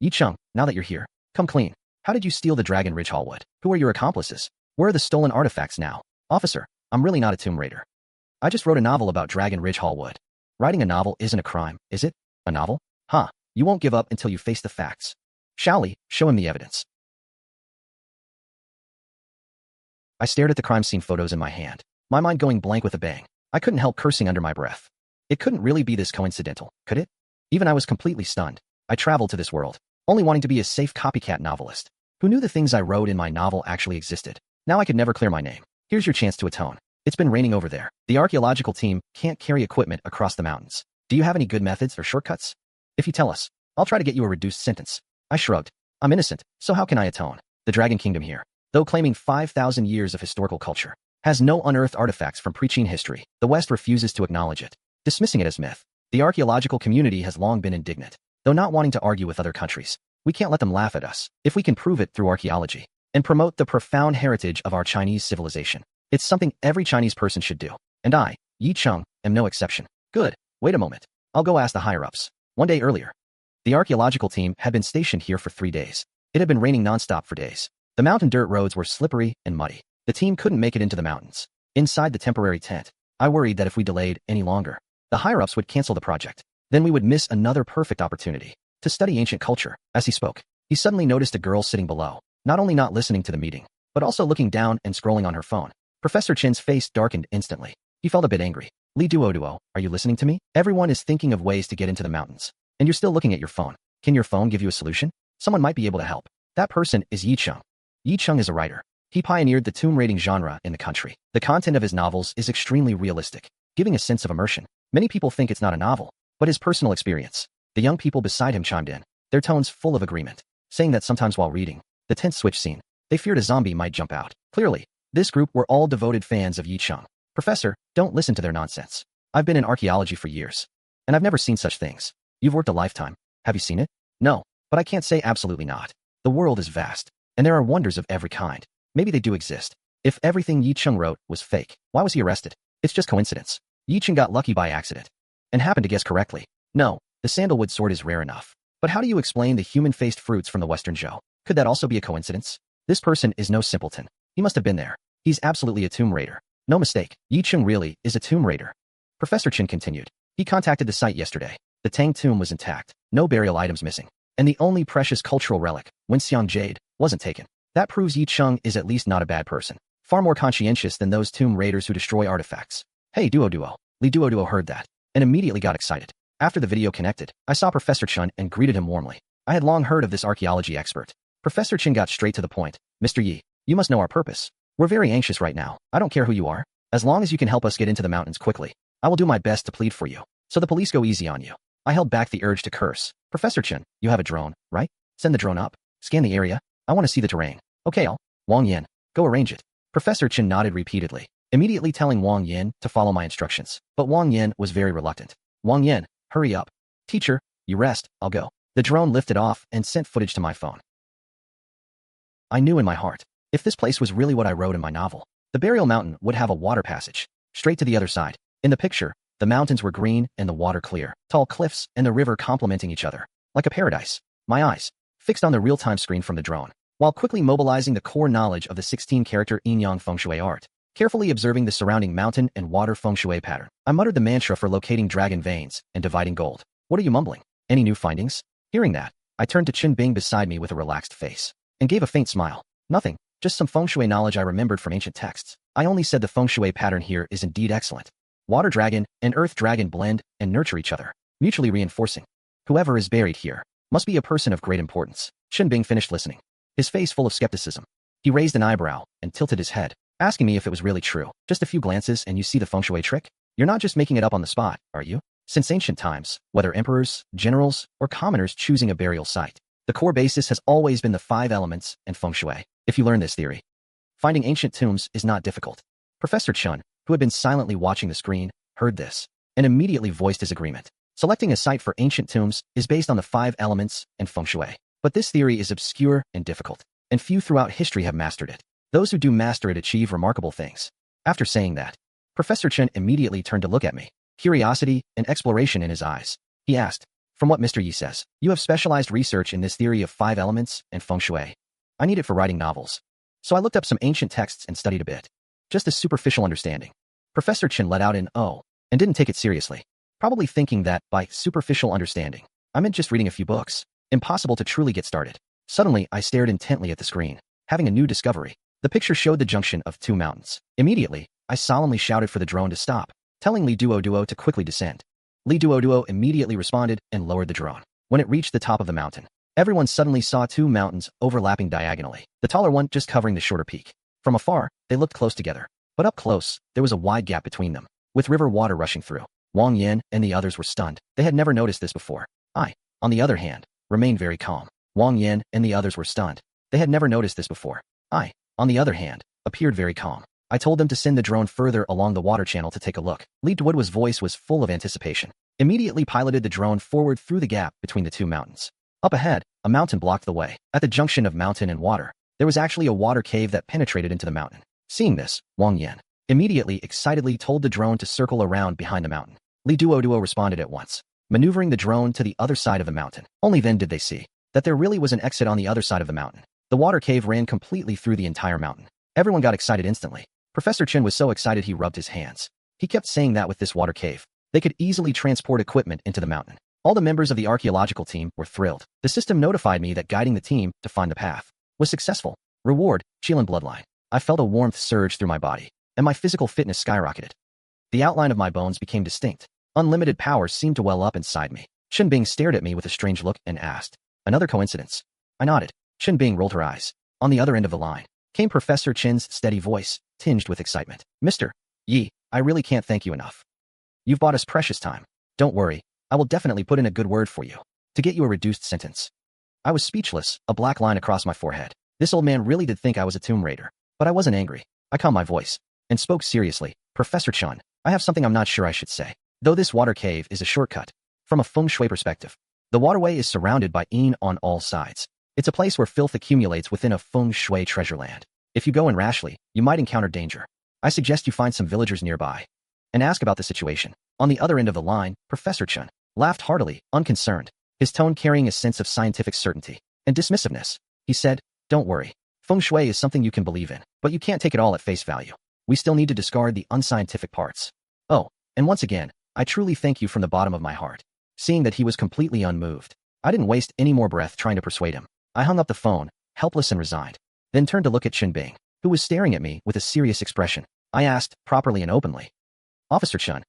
Yi Cheng, now that you're here, come clean. How did you steal the Dragon Ridge Hallwood? Who are your accomplices? Where are the stolen artifacts now? Officer, I'm really not a Tomb Raider. I just wrote a novel about Dragon Ridge Hallwood. Writing a novel isn't a crime, is it? A novel? Huh. You won't give up until you face the facts. Shaoli, show him the evidence. I stared at the crime scene photos in my hand, my mind going blank with a bang. I couldn't help cursing under my breath. It couldn't really be this coincidental, could it? Even I was completely stunned. I traveled to this world, only wanting to be a safe copycat novelist. Who knew the things I wrote in my novel actually existed? Now I could never clear my name. Here's your chance to atone. It's been raining over there. The archaeological team can't carry equipment across the mountains. Do you have any good methods or shortcuts? If you tell us, I'll try to get you a reduced sentence. I shrugged. I'm innocent, so how can I atone? The Dragon Kingdom here, though claiming 5,000 years of historical culture, has no unearthed artifacts from pre-Qin history. The West refuses to acknowledge it, dismissing it as myth. The archaeological community has long been indignant, though not wanting to argue with other countries. We can't let them laugh at us if we can prove it through archaeology and promote the profound heritage of our Chinese civilization. It's something every Chinese person should do, and I, Yi Cheng, am no exception. Good. Wait a moment. I'll go ask the higher-ups. One day earlier, the archaeological team had been stationed here for 3 days. It had been raining nonstop for days. The mountain dirt roads were slippery and muddy. The team couldn't make it into the mountains. Inside the temporary tent, I worried that if we delayed any longer, the higher-ups would cancel the project. Then we would miss another perfect opportunity to study ancient culture. As he spoke, he suddenly noticed a girl sitting below, not only not listening to the meeting, but also looking down and scrolling on her phone. Professor Chen's face darkened instantly. He felt a bit angry. Duoduo, are you listening to me? Everyone is thinking of ways to get into the mountains, and you're still looking at your phone. Can your phone give you a solution? Someone might be able to help. That person is Yi Cheng. Yi Cheng is a writer. He pioneered the tomb raiding genre in the country. The content of his novels is extremely realistic, giving a sense of immersion. Many people think it's not a novel, but his personal experience. The young people beside him chimed in, their tones full of agreement, saying that sometimes while reading the tent switch scene, they feared a zombie might jump out. Clearly, this group were all devoted fans of Yi Cheng. Professor, don't listen to their nonsense. I've been in archaeology for years, and I've never seen such things. You've worked a lifetime. Have you seen it? No, but I can't say absolutely not. The world is vast, and there are wonders of every kind. Maybe they do exist. If everything Yi Cheng wrote was fake, why was he arrested? It's just coincidence. Yi Cheng got lucky by accident, and happened to guess correctly. No, the sandalwood sword is rare enough. But how do you explain the human-faced fruits from the Western Zhou? Could that also be a coincidence? This person is no simpleton. He must have been there. He's absolutely a tomb raider. No mistake, Yi Cheng really is a tomb raider. Professor Chen continued. He contacted the site yesterday. The Tang tomb was intact, no burial items missing, and the only precious cultural relic, Wenxiang Jade, wasn't taken. That proves Yi Cheng is at least not a bad person, far more conscientious than those tomb raiders who destroy artifacts. Hey Duoduo. Duoduo heard that, and immediately got excited. After the video connected, I saw Professor Chen and greeted him warmly. I had long heard of this archaeology expert. Professor Chen got straight to the point. Mr. Yi, you must know our purpose. We're very anxious right now. I don't care who you are. As long as you can help us get into the mountains quickly, I will do my best to plead for you, so the police go easy on you. I held back the urge to curse. Professor Chen, you have a drone, right? Send the drone up. Scan the area. I want to see the terrain. Okay, Wang Yin, go arrange it. Professor Chen nodded repeatedly, immediately telling Wang Yin to follow my instructions. But Wang Yin was very reluctant. Wang Yin, hurry up. Teacher, you rest, I'll go. The drone lifted off and sent footage to my phone. I knew in my heart, if this place was really what I wrote in my novel, the burial mountain would have a water passage, straight to the other side. In the picture, the mountains were green and the water clear, tall cliffs and the river complementing each other, like a paradise. My eyes, fixed on the real-time screen from the drone, while quickly mobilizing the core knowledge of the 16-character yin-yang feng shui art, carefully observing the surrounding mountain and water feng shui pattern. I muttered the mantra for locating dragon veins and dividing gold. What are you mumbling? Any new findings? Hearing that, I turned to Qin Bing beside me with a relaxed face, and gave a faint smile. Nothing, just some feng shui knowledge I remembered from ancient texts. I only said the feng shui pattern here is indeed excellent. Water dragon and earth dragon blend and nurture each other, mutually reinforcing. Whoever is buried here must be a person of great importance. Qin Bing finished listening, his face full of skepticism. He raised an eyebrow and tilted his head, asking me if it was really true. Just a few glances and you see the feng shui trick? You're not just making it up on the spot, are you? Since ancient times, whether emperors, generals, or commoners choosing a burial site, the core basis has always been the 5 elements and feng shui. If you learn this theory, finding ancient tombs is not difficult. Professor Chen, who had been silently watching the screen, heard this, and immediately voiced his agreement. Selecting a site for ancient tombs is based on the 5 elements and feng shui. But this theory is obscure and difficult, and few throughout history have mastered it. Those who do master it achieve remarkable things. After saying that, Professor Chen immediately turned to look at me, curiosity and exploration in his eyes. He asked, From what Mr. Yi says, you have specialized research in this theory of 5 elements and feng shui. I need it for writing novels. So I looked up some ancient texts and studied a bit. Just a superficial understanding. Professor Chen let out an oh, and didn't take it seriously. Probably thinking that, by superficial understanding, I meant just reading a few books. Impossible to truly get started. Suddenly, I stared intently at the screen, having a new discovery. The picture showed the junction of 2 mountains. Immediately, I solemnly shouted for the drone to stop, telling Li Duoduo to quickly descend. Li Duoduo immediately responded and lowered the drone. When it reached the top of the mountain, everyone suddenly saw 2 mountains overlapping diagonally, the taller one just covering the shorter peak. From afar, they looked close together, but up close, there was a wide gap between them, with river water rushing through. Wang Yan and the others were stunned. They had never noticed this before. I, on the other hand, remained very calm. Wang Yan and the others were stunned. They had never noticed this before. I, on the other hand, appeared very calm. I told them to send the drone further along the water channel to take a look. Li Duoduo's voice was full of anticipation. Immediately piloted the drone forward through the gap between the 2 mountains. Up ahead, a mountain blocked the way. At the junction of mountain and water, there was actually a water cave that penetrated into the mountain. Seeing this, Wang Yan immediately excitedly told the drone to circle around behind the mountain. Li Duoduo responded at once, maneuvering the drone to the other side of the mountain. Only then did they see that there really was an exit on the other side of the mountain. The water cave ran completely through the entire mountain. Everyone got excited instantly. Professor Chen was so excited he rubbed his hands. He kept saying that with this water cave, they could easily transport equipment into the mountain. All the members of the archaeological team were thrilled. The system notified me that guiding the team to find the path was successful. Reward, Qilin Bloodline. I felt a warmth surge through my body, and my physical fitness skyrocketed. The outline of my bones became distinct. Unlimited power seemed to well up inside me. Chen Bing stared at me with a strange look and asked, "Another coincidence?" I nodded. Chen Bing rolled her eyes. On the other end of the line came Professor Chen's steady voice, tinged with excitement. "Mr. Yi, I really can't thank you enough. You've bought us precious time. Don't worry, I will definitely put in a good word for you to get you a reduced sentence." I was speechless, a black line across my forehead. This old man really did think I was a Tomb Raider. But I wasn't angry. I calmed my voice and spoke seriously. "Professor Chen, I have something I'm not sure I should say. Though this water cave is a shortcut, from a feng shui perspective, the waterway is surrounded by yin on all sides. It's a place where filth accumulates within a feng shui treasure land. If you go in rashly, you might encounter danger. I suggest you find some villagers nearby and ask about the situation." On the other end of the line, Professor Chen laughed heartily, unconcerned, his tone carrying a sense of scientific certainty and dismissiveness. He said, "Don't worry. Feng shui is something you can believe in, but you can't take it all at face value. We still need to discard the unscientific parts. Oh, and once again, I truly thank you from the bottom of my heart." Seeing that he was completely unmoved, I didn't waste any more breath trying to persuade him. I hung up the phone, helpless and resigned, then turned to look at Chen Bing, who was staring at me with a serious expression. I asked, properly and openly, "Officer Chen,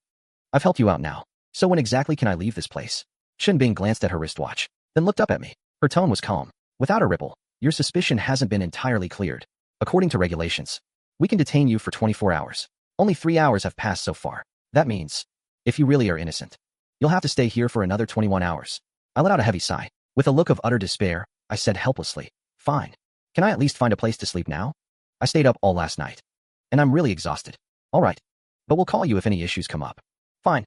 I've helped you out now, so when exactly can I leave this place?" Chen Bing glanced at her wristwatch, then looked up at me. Her tone was calm, without a ripple. "Your suspicion hasn't been entirely cleared. According to regulations, we can detain you for 24 hours. Only 3 hours have passed so far. That means, if you really are innocent, you'll have to stay here for another 21 hours. I let out a heavy sigh. With a look of utter despair, I said helplessly, "Fine. Can I at least find a place to sleep now? I stayed up all last night, and I'm really exhausted." "All right. But we'll call you if any issues come up." Fine.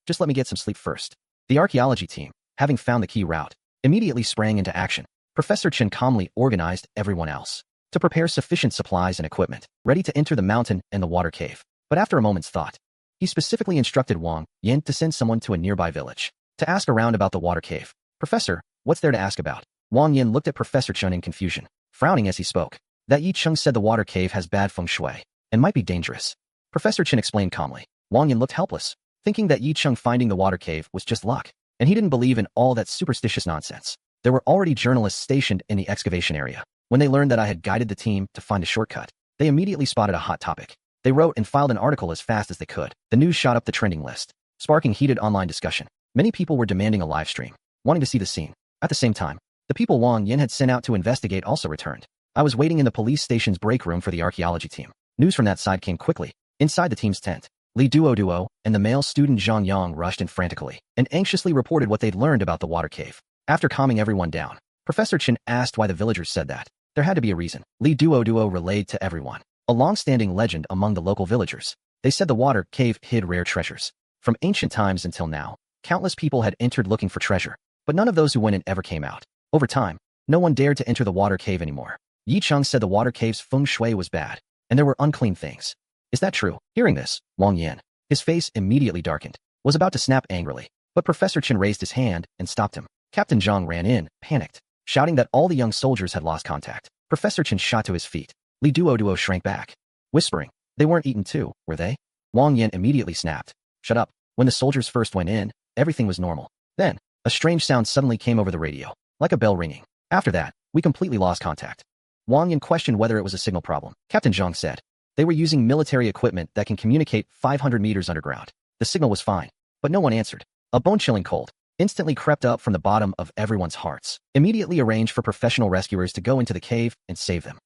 Just let me get some sleep first." The archaeology team, having found the key route, immediately sprang into action. Professor Chen calmly organized everyone else to prepare sufficient supplies and equipment, ready to enter the mountain and the water cave. But after a moment's thought, he specifically instructed Wang Yan to send someone to a nearby village to ask around about the water cave. "Professor, what's there to ask about?" Wang Yan looked at Professor Chen in confusion, frowning as he spoke. "That Yi Cheng said the water cave has bad feng shui and might be dangerous." Professor Chen explained calmly. Wang Yan looked helpless, thinking that Yi Cheng finding the water cave was just luck, and he didn't believe in all that superstitious nonsense. There were already journalists stationed in the excavation area. When they learned that I had guided the team to find a shortcut, they immediately spotted a hot topic. They wrote and filed an article as fast as they could. The news shot up the trending list, sparking heated online discussion. Many people were demanding a live stream, wanting to see the scene. At the same time, the people Wang Yan had sent out to investigate also returned. I was waiting in the police station's break room for the archaeology team. News from that side came quickly. Inside the team's tent, Li Duoduo and the male student Zhang Yang rushed in frantically and anxiously reported what they'd learned about the water cave. After calming everyone down, Professor Chen asked why the villagers said that. There had to be a reason. Li Duoduo relayed to everyone a long-standing legend among the local villagers. They said the water cave hid rare treasures. From ancient times until now, countless people had entered looking for treasure, but none of those who went in ever came out. Over time, no one dared to enter the water cave anymore. Yi Cheng said the water cave's feng shui was bad, and there were unclean things. Is that true? Hearing this, Wang Yan, his face immediately darkened, was about to snap angrily. But Professor Chen raised his hand and stopped him. Captain Zhang ran in, panicked, shouting that all the young soldiers had lost contact. Professor Chen shot to his feet. Duoduo shrank back, whispering, "They weren't eaten too, were they?" Wang Yan immediately snapped. "Shut up." When the soldiers first went in, everything was normal. Then, a strange sound suddenly came over the radio, like a bell ringing. After that, we completely lost contact. Wang Yan questioned whether it was a signal problem. Captain Zhang said, "They were using military equipment that can communicate 500 meters underground. The signal was fine, but no one answered." A bone-chilling cold instantly crept up from the bottom of everyone's hearts. Immediately arranged for professional rescuers to go into the cave and save them.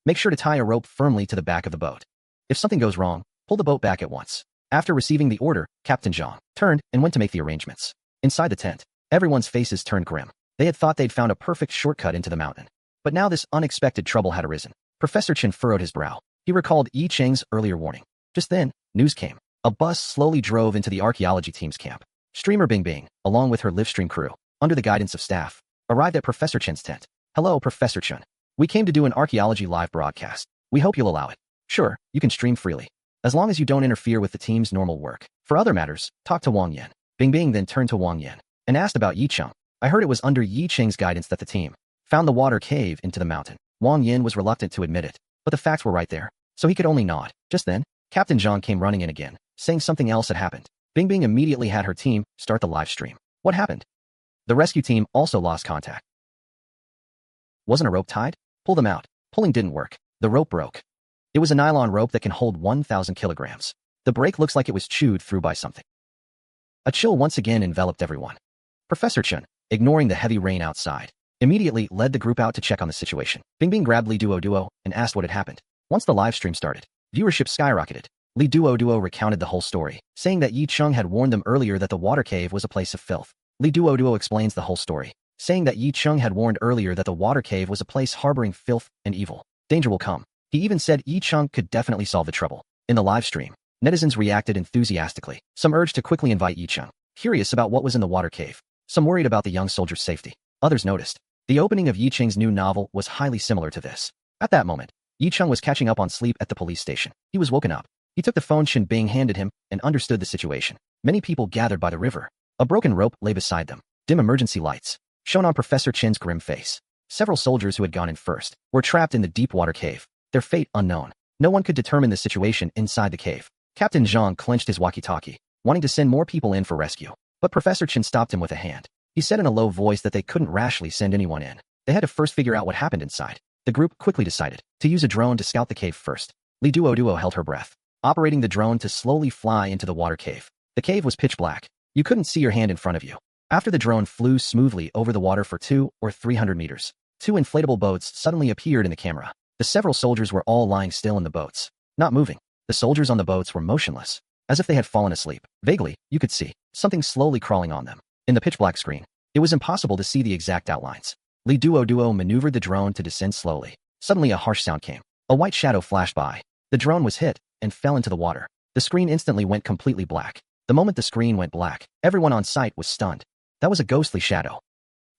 Make sure to tie a rope firmly to the back of the boat. If something goes wrong, pull the boat back at once. After receiving the order, Captain Zhang turned and went to make the arrangements. Inside the tent, everyone's faces turned grim. They had thought they'd found a perfect shortcut into the mountain. But now this unexpected trouble had arisen. Professor Chen furrowed his brow. He recalled Yi Cheng's earlier warning. Just then, news came. A bus slowly drove into the archaeology team's camp. Streamer Bing Bing, along with her livestream crew, under the guidance of staff, arrived at Professor Chen's tent. "Hello, Professor Chen. We came to do an archaeology live broadcast. We hope you'll allow it." "Sure, you can stream freely, as long as you don't interfere with the team's normal work. For other matters, talk to Wang Yan." Bing Bing then turned to Wang Yan and asked about Yi Cheng. "I heard it was under Yi Cheng's guidance that the team found the water cave into the mountain." Wang Yan was reluctant to admit it, but the facts were right there, so he could only nod. Just then, Captain Zhang came running in again, saying something else had happened. Bing Bing immediately had her team start the live stream. "What happened?" "The rescue team also lost contact. Wasn't a rope tied? Pull them out." Pulling didn't work. The rope broke. It was a nylon rope that can hold 1,000 kilograms. The break looks like it was chewed through by something. A chill once again enveloped everyone. Professor Chen, ignoring the heavy rain outside, immediately led the group out to check on the situation. Bing Bing grabbed Duoduo and asked what had happened. Once the live stream started, viewership skyrocketed. Duoduo recounted the whole story, saying that Yi Cheng had warned them earlier that the water cave was a place of filth. Duoduo explains the whole story, saying that Yi Cheng had warned earlier that the water cave was a place harboring filth and evil. Danger will come. He even said Yi Cheng could definitely solve the trouble. In the live stream, netizens reacted enthusiastically. Some urged to quickly invite Yi Cheng, curious about what was in the water cave. Some worried about the young soldier's safety. Others noticed. The opening of Yi Cheng's new novel was highly similar to this. At that moment, Yi Cheng was catching up on sleep at the police station. He was woken up. He took the phone Shin Bing handed him and understood the situation. Many people gathered by the river. A broken rope lay beside them. Dim emergency lights shone on Professor Chen's grim face. Several soldiers who had gone in first were trapped in the deep water cave, their fate unknown. No one could determine the situation inside the cave. Captain Zhang clenched his walkie-talkie, wanting to send more people in for rescue. But Professor Chen stopped him with a hand. He said in a low voice that they couldn't rashly send anyone in. They had to first figure out what happened inside. The group quickly decided to use a drone to scout the cave first. Duoduo held her breath, operating the drone to slowly fly into the water cave. The cave was pitch black. You couldn't see your hand in front of you. After the drone flew smoothly over the water for 200 or 300 meters, 2 inflatable boats suddenly appeared in the camera. The several soldiers were all lying still in the boats, not moving. The soldiers on the boats were motionless, as if they had fallen asleep. Vaguely, you could see something slowly crawling on them. In the pitch-black screen, it was impossible to see the exact outlines. Duoduo maneuvered the drone to descend slowly. Suddenly a harsh sound came. A white shadow flashed by. The drone was hit and fell into the water. The screen instantly went completely black. The moment the screen went black, everyone on site was stunned. That was a ghostly shadow.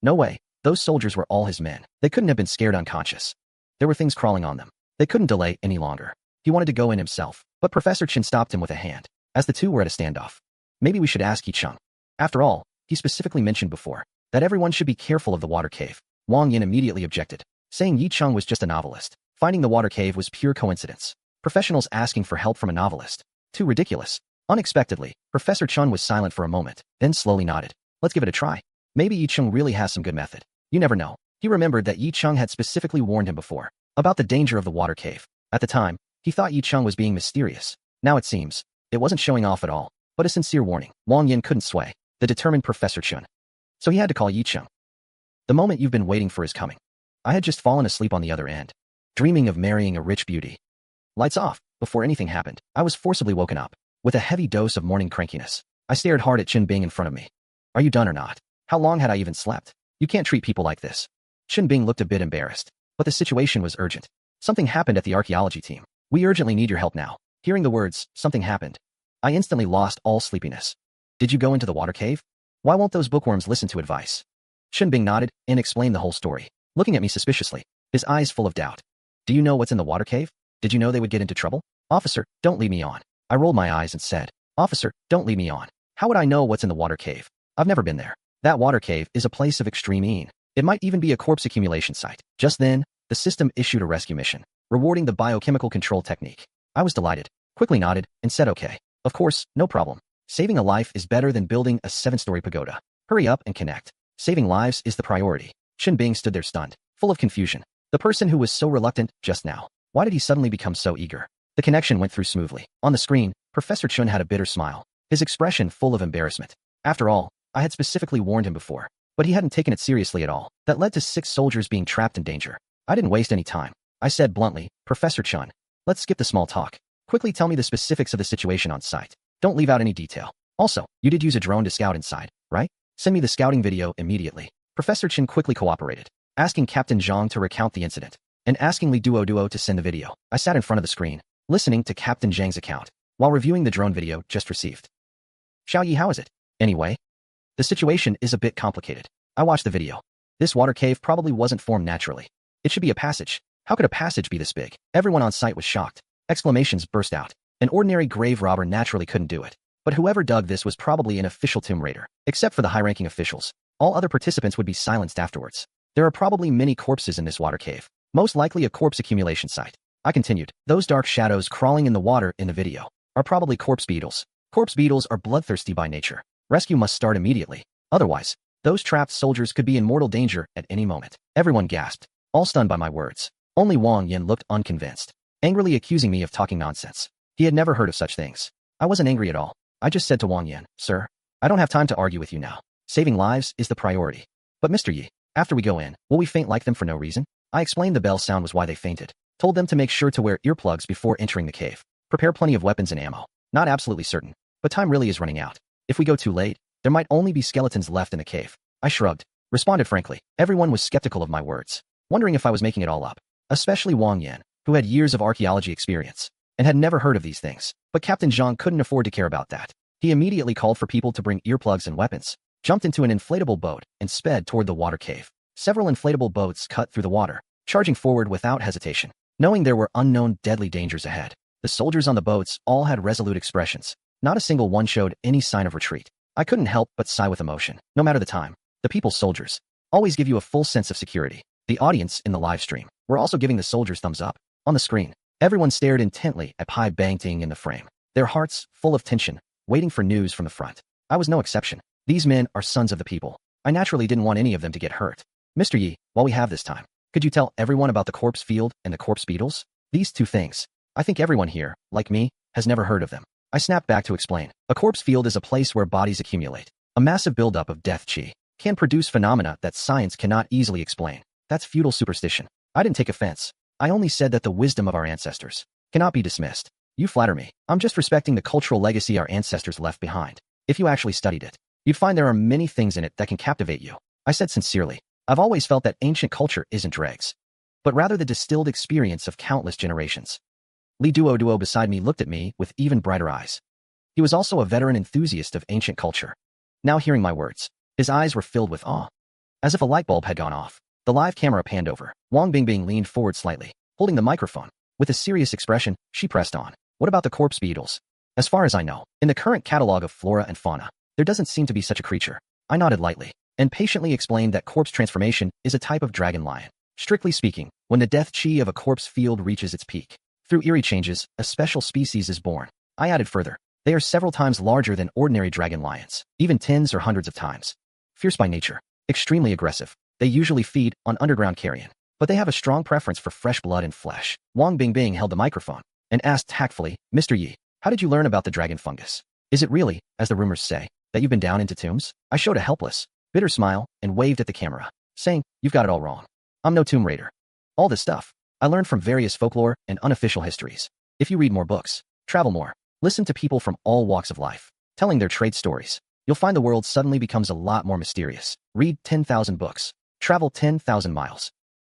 No way. Those soldiers were all his men. They couldn't have been scared unconscious. There were things crawling on them. They couldn't delay any longer. He wanted to go in himself, but Professor Chen stopped him with a hand, as the two were at a standoff. Maybe we should ask Yi Cheng. After all, he specifically mentioned before that everyone should be careful of the water cave. Wang Yin immediately objected, saying Yi Cheng was just a novelist. Finding the water cave was pure coincidence. Professionals asking for help from a novelist. Too ridiculous. Unexpectedly, Professor Chen was silent for a moment, then slowly nodded. Let's give it a try. Maybe Yi Cheng really has some good method. You never know. He remembered that Yi Cheng had specifically warned him before about the danger of the water cave. At the time, he thought Yi Cheng was being mysterious. Now it seems, it wasn't showing off at all, but a sincere warning. Wang Yin couldn't sway the determined Professor Chen. So he had to call Yi Cheng. The moment you've been waiting for is coming. I had just fallen asleep on the other end, dreaming of marrying a rich beauty. Lights off. Before anything happened, I was forcibly woken up with a heavy dose of morning crankiness. I stared hard at Qin Bing in front of me. Are you done or not? How long had I even slept? You can't treat people like this. Qin Bing looked a bit embarrassed, but the situation was urgent. Something happened at the archaeology team. We urgently need your help now. Hearing the words, something happened, I instantly lost all sleepiness. Did you go into the water cave? Why won't those bookworms listen to advice? Qin Bing nodded and explained the whole story, looking at me suspiciously, his eyes full of doubt. Do you know what's in the water cave? Did you know they would get into trouble? Officer, don't lead me on. I rolled my eyes and said, Officer, don't lead me on. How would I know what's in the water cave? I've never been there. That water cave is a place of extreme ease. It might even be a corpse accumulation site. Just then, the system issued a rescue mission, rewarding the biochemical control technique. I was delighted, quickly nodded, and said okay. Of course, no problem. Saving a life is better than building a 7-story pagoda. Hurry up and connect. Saving lives is the priority. Shin Bing stood there stunned, full of confusion. The person who was so reluctant just now. Why did he suddenly become so eager? The connection went through smoothly. On the screen, Professor Chun had a bitter smile, his expression full of embarrassment. After all, I had specifically warned him before, but he hadn't taken it seriously at all. That led to 6 soldiers being trapped in danger. I didn't waste any time. I said bluntly, Professor Chun, let's skip the small talk. Quickly tell me the specifics of the situation on site. Don't leave out any detail. Also, you did use a drone to scout inside, right? Send me the scouting video immediately. Professor Chen quickly cooperated, asking Captain Zhang to recount the incident, and asking Li Duoduo to send the video. I sat in front of the screen, listening to Captain Zhang's account, while reviewing the drone video just received. Xiaoyi, how is it? Anyway, the situation is a bit complicated. I watched the video. This water cave probably wasn't formed naturally. It should be a passage. How could a passage be this big? Everyone on site was shocked. Exclamations burst out. An ordinary grave robber naturally couldn't do it. But whoever dug this was probably an official tomb raider. Except for the high-ranking officials, all other participants would be silenced afterwards. There are probably many corpses in this water cave. Most likely a corpse accumulation site. I continued. Those dark shadows crawling in the water in the video are probably corpse beetles. Corpse beetles are bloodthirsty by nature. Rescue must start immediately. Otherwise, those trapped soldiers could be in mortal danger at any moment. Everyone gasped, all stunned by my words. Only Wang Yin looked unconvinced, angrily accusing me of talking nonsense. He had never heard of such things. I wasn't angry at all. I just said to Wang Yin, Sir, I don't have time to argue with you now. Saving lives is the priority. But Mr. Yi, after we go in, will we faint like them for no reason? I explained the bell sound was why they fainted. Told them to make sure to wear earplugs before entering the cave. Prepare plenty of weapons and ammo. Not absolutely certain, but time really is running out. If we go too late, there might only be skeletons left in the cave. I shrugged, responded frankly. Everyone was skeptical of my words, wondering if I was making it all up. Especially Wang Yan, who had years of archaeology experience, and had never heard of these things. But Captain Zhang couldn't afford to care about that. He immediately called for people to bring earplugs and weapons, jumped into an inflatable boat, and sped toward the water cave. Several inflatable boats cut through the water, charging forward without hesitation. Knowing there were unknown deadly dangers ahead, the soldiers on the boats all had resolute expressions. Not a single one showed any sign of retreat. I couldn't help but sigh with emotion. No matter the time, the people's soldiers always give you a full sense of security. The audience in the live stream were also giving the soldiers thumbs up. On the screen, everyone stared intently at Pai Bangting in the frame, their hearts full of tension, waiting for news from the front. I was no exception. These men are sons of the people. I naturally didn't want any of them to get hurt. Mr. Yi, while we have this time, could you tell everyone about the corpse field and the corpse beetles? These two things. I think everyone here, like me, has never heard of them. I snapped back to explain. A corpse field is a place where bodies accumulate. A massive buildup of death chi can produce phenomena that science cannot easily explain. That's feudal superstition. I didn't take offense. I only said that the wisdom of our ancestors cannot be dismissed. You flatter me. I'm just respecting the cultural legacy our ancestors left behind. If you actually studied it, you'd find there are many things in it that can captivate you. I said sincerely. I've always felt that ancient culture isn't dregs, but rather the distilled experience of countless generations. Li Duoduo beside me looked at me with even brighter eyes. He was also a veteran enthusiast of ancient culture. Now hearing my words, his eyes were filled with awe. As if a light bulb had gone off, the live camera panned over. Wang Bingbing leaned forward slightly, holding the microphone. With a serious expression, she pressed on. What about the corpse beetles? As far as I know, in the current catalog of flora and fauna, there doesn't seem to be such a creature. I nodded lightly, and patiently explained that corpse transformation is a type of dragon lion. Strictly speaking, when the death chi of a corpse field reaches its peak, through eerie changes, a special species is born. I added further. They are several times larger than ordinary dragon lions, even tens or hundreds of times. Fierce by nature, extremely aggressive. They usually feed on underground carrion, but they have a strong preference for fresh blood and flesh. Wang Bingbing held the microphone and asked tactfully, Mr. Yi, how did you learn about the dragon fungus? Is it really, as the rumors say, that you've been down into tombs? I showed a helpless, bitter smile and waved at the camera, saying, You've got it all wrong. I'm no tomb raider. All this stuff I learned from various folklore and unofficial histories. If you read more books, travel more, listen to people from all walks of life, telling their trade stories, you'll find the world suddenly becomes a lot more mysterious. Read 10,000 books. Travel 10,000 miles.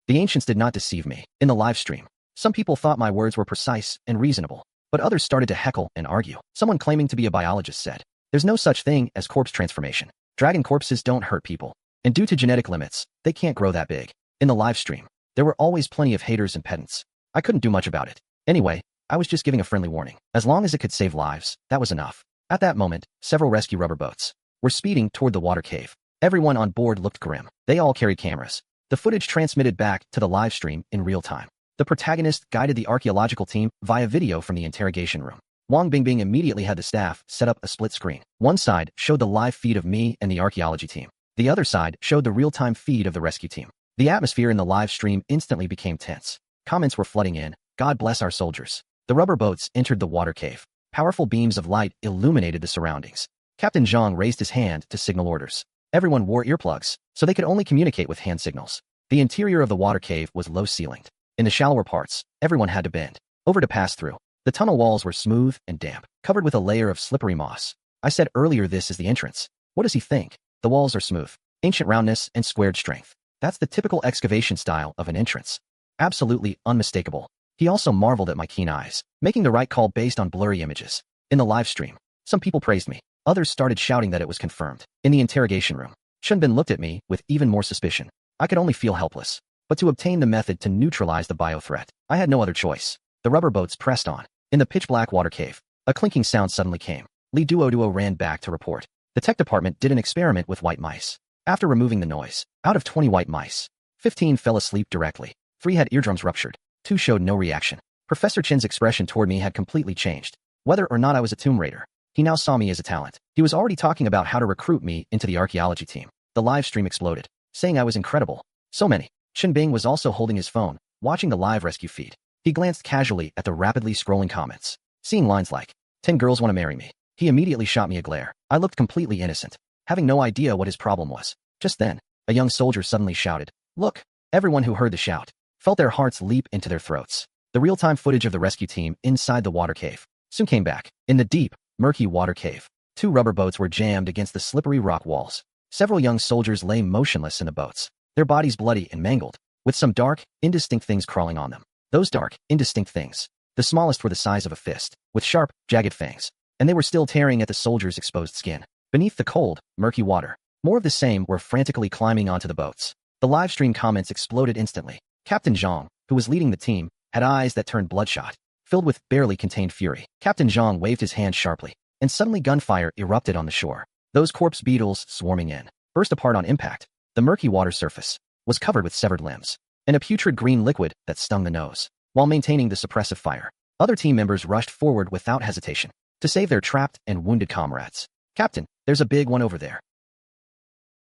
The ancients did not deceive me. In the live stream, some people thought my words were precise and reasonable, but others started to heckle and argue. Someone claiming to be a biologist said, There's no such thing as corpse transformation. Dragon corpses don't hurt people, and due to genetic limits, they can't grow that big. In the live stream, there were always plenty of haters and pedants. I couldn't do much about it. Anyway, I was just giving a friendly warning. As long as it could save lives, that was enough. At that moment, several rescue rubber boats were speeding toward the water cave. Everyone on board looked grim. They all carried cameras. The footage transmitted back to the live stream in real time. The protagonist guided the archaeological team via video from the interrogation room. Wang Bingbing immediately had the staff set up a split screen. One side showed the live feed of me and the archaeology team. The other side showed the real-time feed of the rescue team. The atmosphere in the live stream instantly became tense. Comments were flooding in. God bless our soldiers. The rubber boats entered the water cave. Powerful beams of light illuminated the surroundings. Captain Zhang raised his hand to signal orders. Everyone wore earplugs, so they could only communicate with hand signals. The interior of the water cave was low-ceilinged. In the shallower parts, everyone had to bend over to pass through. The tunnel walls were smooth and damp, covered with a layer of slippery moss. I said earlier this is the entrance. What does he think? The walls are smooth, ancient roundness and squared strength. That's the typical excavation style of an entrance. Absolutely unmistakable. He also marveled at my keen eyes, making the right call based on blurry images. In the live stream, some people praised me. Others started shouting that it was confirmed. In the interrogation room, Chunbin looked at me with even more suspicion. I could only feel helpless. But to obtain the method to neutralize the bio-threat, I had no other choice. The rubber boats pressed on. In the pitch-black water cave, a clinking sound suddenly came. Duoduo ran back to report. The tech department did an experiment with white mice. After removing the noise, out of 20 white mice, 15 fell asleep directly. 3 had eardrums ruptured. 2 showed no reaction. Professor Chen's expression toward me had completely changed. Whether or not I was a Tomb Raider, he now saw me as a talent. He was already talking about how to recruit me into the archaeology team. The live stream exploded, saying I was incredible. So many. Chen Bing was also holding his phone, watching the live rescue feed. He glanced casually at the rapidly scrolling comments. Seeing lines like, 10 girls want to marry me. He immediately shot me a glare. I looked completely innocent, having no idea what his problem was. Just then, a young soldier suddenly shouted, "Look!" Everyone who heard the shout felt their hearts leap into their throats. The real-time footage of the rescue team inside the water cave soon came back. In the deep, murky water cave, 2 rubber boats were jammed against the slippery rock walls. Several young soldiers lay motionless in the boats, their bodies bloody and mangled, with some dark, indistinct things crawling on them. Those dark, indistinct things, the smallest were the size of a fist, with sharp, jagged fangs, and they were still tearing at the soldiers' exposed skin. Beneath the cold, murky water, more of the same were frantically climbing onto the boats. The live stream comments exploded instantly. Captain Zhang, who was leading the team, had eyes that turned bloodshot, filled with barely contained fury. Captain Zhang waved his hand sharply, and suddenly gunfire erupted on the shore. Those corpse beetles swarming in burst apart on impact. The murky water surface was covered with severed limbs and a putrid green liquid that stung the nose. While maintaining the suppressive fire, other team members rushed forward without hesitation to save their trapped and wounded comrades. "Captain, there's a big one over there."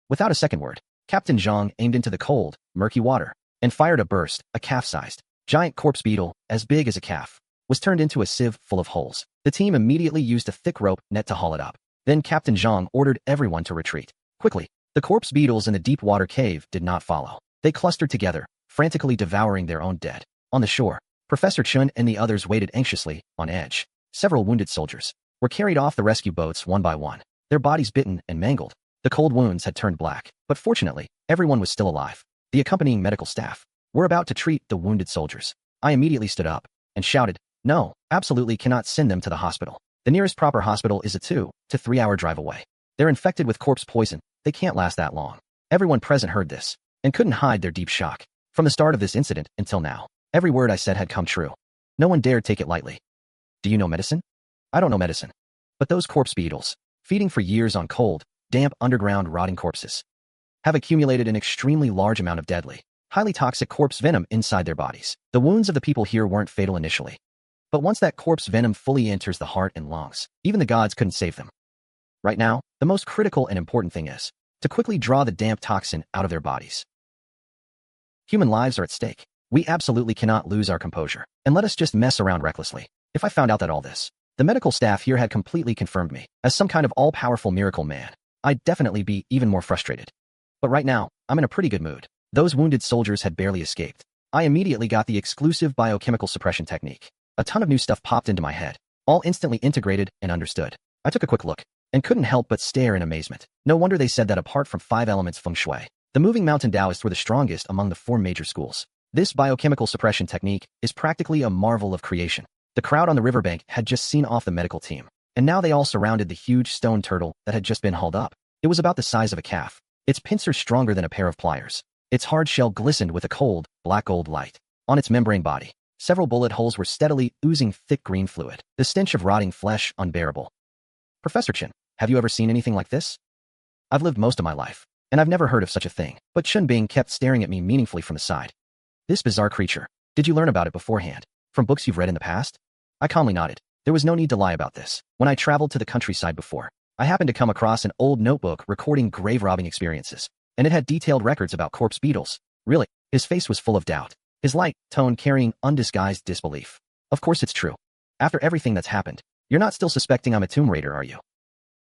Without a second word, Captain Zhang aimed into the cold, murky water and fired a burst. A calf-sized, giant corpse beetle, as big as a calf, was turned into a sieve full of holes. The team immediately used a thick rope net to haul it up. Then Captain Zhang ordered everyone to retreat quickly. The corpse beetles in the deep water cave did not follow. They clustered together, frantically devouring their own dead. On the shore, Professor Chun and the others waited anxiously, on edge. Several wounded soldiers were carried off the rescue boats one by one, their bodies bitten and mangled. The cold wounds had turned black, but fortunately, everyone was still alive. The accompanying medical staff were about to treat the wounded soldiers. I immediately stood up and shouted, "No, absolutely cannot send them to the hospital. The nearest proper hospital is a 2 to 3 hour drive away. They're infected with corpse poison. They can't last that long." Everyone present heard this and couldn't hide their deep shock. From the start of this incident until now, every word I said had come true. No one dared take it lightly. Do you know medicine? I don't know medicine. But those corpse beetles, feeding for years on cold, damp underground rotting corpses, have accumulated an extremely large amount of deadly, highly toxic corpse venom inside their bodies. The wounds of the people here weren't fatal initially, but once that corpse venom fully enters the heart and lungs, even the gods couldn't save them. Right now, the most critical and important thing is to quickly draw the damp toxin out of their bodies. Human lives are at stake. We absolutely cannot lose our composure and let us just mess around recklessly. If I found out that all this, the medical staff here had completely confirmed me as some kind of all-powerful miracle man, I'd definitely be even more frustrated. But right now, I'm in a pretty good mood. Those wounded soldiers had barely escaped. I immediately got the exclusive biochemical suppression technique. A ton of new stuff popped into my head, all instantly integrated and understood. I took a quick look and couldn't help but stare in amazement. No wonder they said that apart from 5 elements Fengshui, the moving mountain Taoists were the strongest among the 4 major schools. This biochemical suppression technique is practically a marvel of creation. The crowd on the riverbank had just seen off the medical team, and now they all surrounded the huge stone turtle that had just been hauled up. It was about the size of a calf. Its pincers stronger than a pair of pliers. Its hard shell glistened with a cold, black gold light. On its membrane body, several bullet holes were steadily oozing thick green fluid, the stench of rotting flesh unbearable. "Professor Chen, have you ever seen anything like this?" I've lived most of my life, and I've never heard of such a thing. But Chunbing kept staring at me meaningfully from the side. This bizarre creature. Did you learn about it beforehand? From books you've read in the past? I calmly nodded. There was no need to lie about this. When I traveled to the countryside before, I happened to come across an old notebook recording grave robbing experiences, and it had detailed records about corpse beetles. Really? His face was full of doubt, his light tone carrying undisguised disbelief. Of course it's true. After everything that's happened, you're not still suspecting I'm a tomb raider, are you?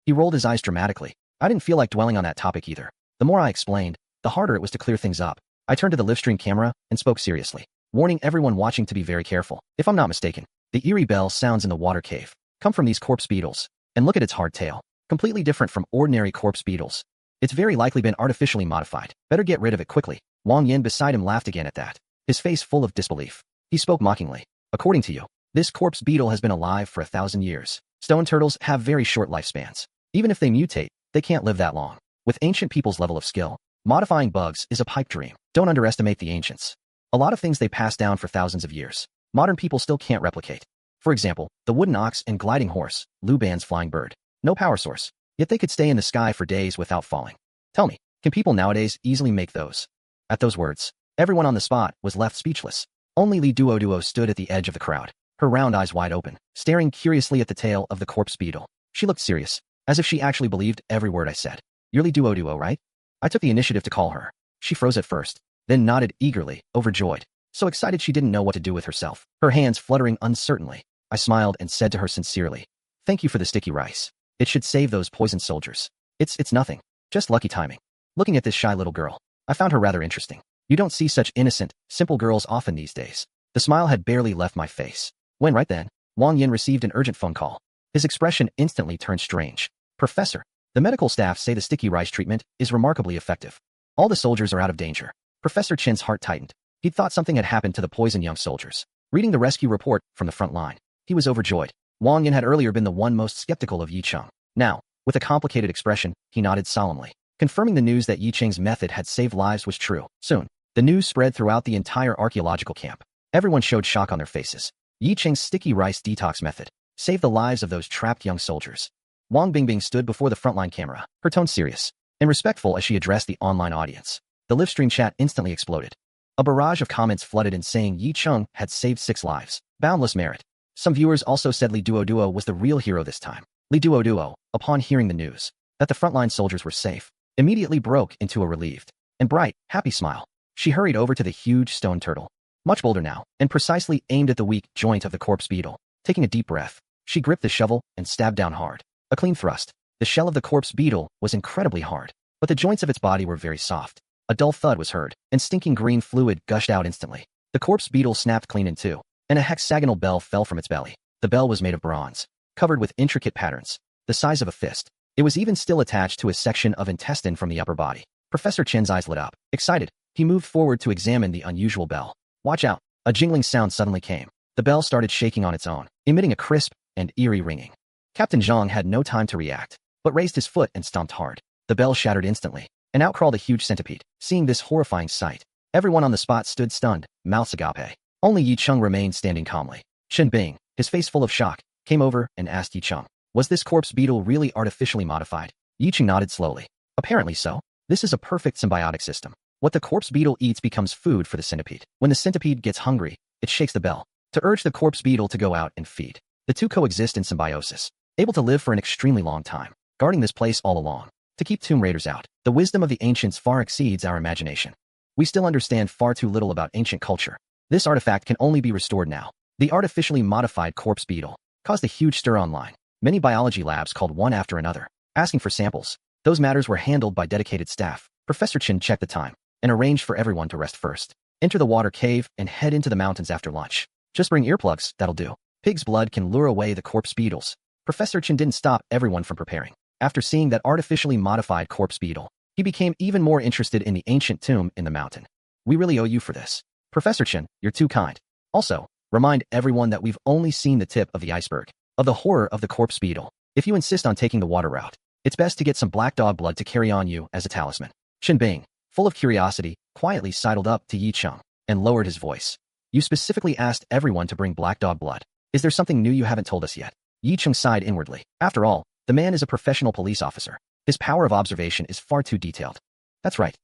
He rolled his eyes dramatically. I didn't feel like dwelling on that topic either. The more I explained, the harder it was to clear things up. I turned to the livestream camera and spoke seriously, warning everyone watching to be very careful. If I'm not mistaken, the eerie bell sounds in the water cave come from these corpse beetles. And look at its hard tail. Completely different from ordinary corpse beetles. It's very likely been artificially modified. Better get rid of it quickly. Wang Yin beside him laughed again at that, his face full of disbelief. He spoke mockingly. According to you, this corpse beetle has been alive for 1,000 years. Stone turtles have very short lifespans. Even if they mutate, they can't live that long. With ancient people's level of skill, modifying bugs is a pipe dream. Don't underestimate the ancients. A lot of things they passed down for thousands of years, modern people still can't replicate. For example, the wooden ox and gliding horse, Lu Ban's flying bird. No power source, yet they could stay in the sky for days without falling. Tell me, can people nowadays easily make those? At those words, everyone on the spot was left speechless. Only Duoduo stood at the edge of the crowd, her round eyes wide open, staring curiously at the tail of the corpse beetle. She looked serious, as if she actually believed every word I said. You're Duoduo, right? I took the initiative to call her. She froze at first, then nodded eagerly, overjoyed, so excited she didn't know what to do with herself, her hands fluttering uncertainly. I smiled and said to her sincerely, "Thank you for the sticky rice. It should save those poisoned soldiers. It's nothing. Just lucky timing." Looking at this shy little girl, I found her rather interesting. You don't see such innocent, simple girls often these days. The smile had barely left my face when right then, Wang Yin received an urgent phone call. His expression instantly turned strange. "Professor, the medical staff say the sticky rice treatment is remarkably effective. All the soldiers are out of danger." Professor Chen's heart tightened. He'd thought something had happened to the poisoned young soldiers. Reading the rescue report from the front line, he was overjoyed. Wang Yin had earlier been the one most skeptical of Yi Cheng. Now, with a complicated expression, he nodded solemnly, confirming the news that Yi Cheng's method had saved lives was true. Soon, the news spread throughout the entire archaeological camp. Everyone showed shock on their faces. Yi Cheng's sticky rice detox method saved the lives of those trapped young soldiers. Wang Bingbing stood before the frontline camera, her tone serious and respectful as she addressed the online audience. The livestream chat instantly exploded. A barrage of comments flooded in saying Yi Cheng had saved 6 lives. Boundless merit. Some viewers also said Li Duoduo was the real hero this time. Li Duoduo, upon hearing the news that the frontline soldiers were safe, immediately broke into a relieved and bright, happy smile. She hurried over to the huge stone turtle, much bolder now, and precisely aimed at the weak joint of the corpse beetle. Taking a deep breath, she gripped the shovel and stabbed down hard. A clean thrust. The shell of the corpse beetle was incredibly hard, but the joints of its body were very soft. A dull thud was heard, and stinking green fluid gushed out instantly. The corpse beetle snapped clean in two, and a hexagonal bell fell from its belly. The bell was made of bronze, covered with intricate patterns, the size of a fist. It was even still attached to a section of intestine from the upper body. Professor Chen's eyes lit up. Excited, he moved forward to examine the unusual bell. Watch out! A jingling sound suddenly came. The bell started shaking on its own, emitting a crisp and eerie ringing. Captain Zhang had no time to react, but raised his foot and stomped hard. The bell shattered instantly, and out crawled a huge centipede. Seeing this horrifying sight, everyone on the spot stood stunned, mouths agape. Only Yi Cheng remained standing calmly. Shen Bing, his face full of shock, came over and asked Yi Cheng, "Was this corpse beetle really artificially modified?" Yi Cheng nodded slowly. "Apparently so. This is a perfect symbiotic system. What the corpse beetle eats becomes food for the centipede. When the centipede gets hungry, it shakes the bell to urge the corpse beetle to go out and feed. The two coexist in symbiosis, able to live for an extremely long time, guarding this place all along, to keep tomb raiders out. The wisdom of the ancients far exceeds our imagination. We still understand far too little about ancient culture. This artifact can only be restored now." The artificially modified corpse beetle caused a huge stir online. Many biology labs called one after another, asking for samples. Those matters were handled by dedicated staff. Professor Chen checked the time and arranged for everyone to rest first. Enter the water cave and head into the mountains after lunch. Just bring earplugs, that'll do. Pig's blood can lure away the corpse beetles. Professor Chen didn't stop everyone from preparing. After seeing that artificially modified corpse beetle, he became even more interested in the ancient tomb in the mountain. "We really owe you for this. Professor Chen, you're too kind. Also, remind everyone that we've only seen the tip of the iceberg of the horror of the corpse beetle. If you insist on taking the water route, it's best to get some black dog blood to carry on you as a talisman." Shen Bing, full of curiosity, quietly sidled up to Yi Cheng and lowered his voice. "You specifically asked everyone to bring black dog blood. Is there something new you haven't told us yet?" Yi Cheng sighed inwardly. After all, the man is a professional police officer. His power of observation is far too detailed. That's right.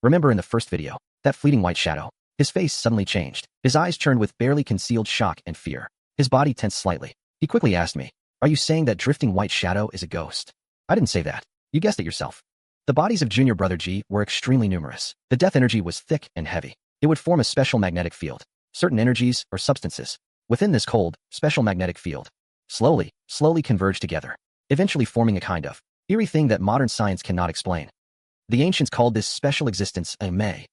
Remember in the first video, that fleeting white shadow? His face suddenly changed. His eyes churned with barely concealed shock and fear. His body tensed slightly. He quickly asked me, "Are you saying that drifting white shadow is a ghost?" I didn't say that. You guessed it yourself. The bodies of Junior Brother G were extremely numerous. The death energy was thick and heavy. It would form a special magnetic field. Certain energies or substances within this cold, special magnetic field slowly converge together, eventually forming a kind of eerie thing that modern science cannot explain. The ancients called this special existence a May.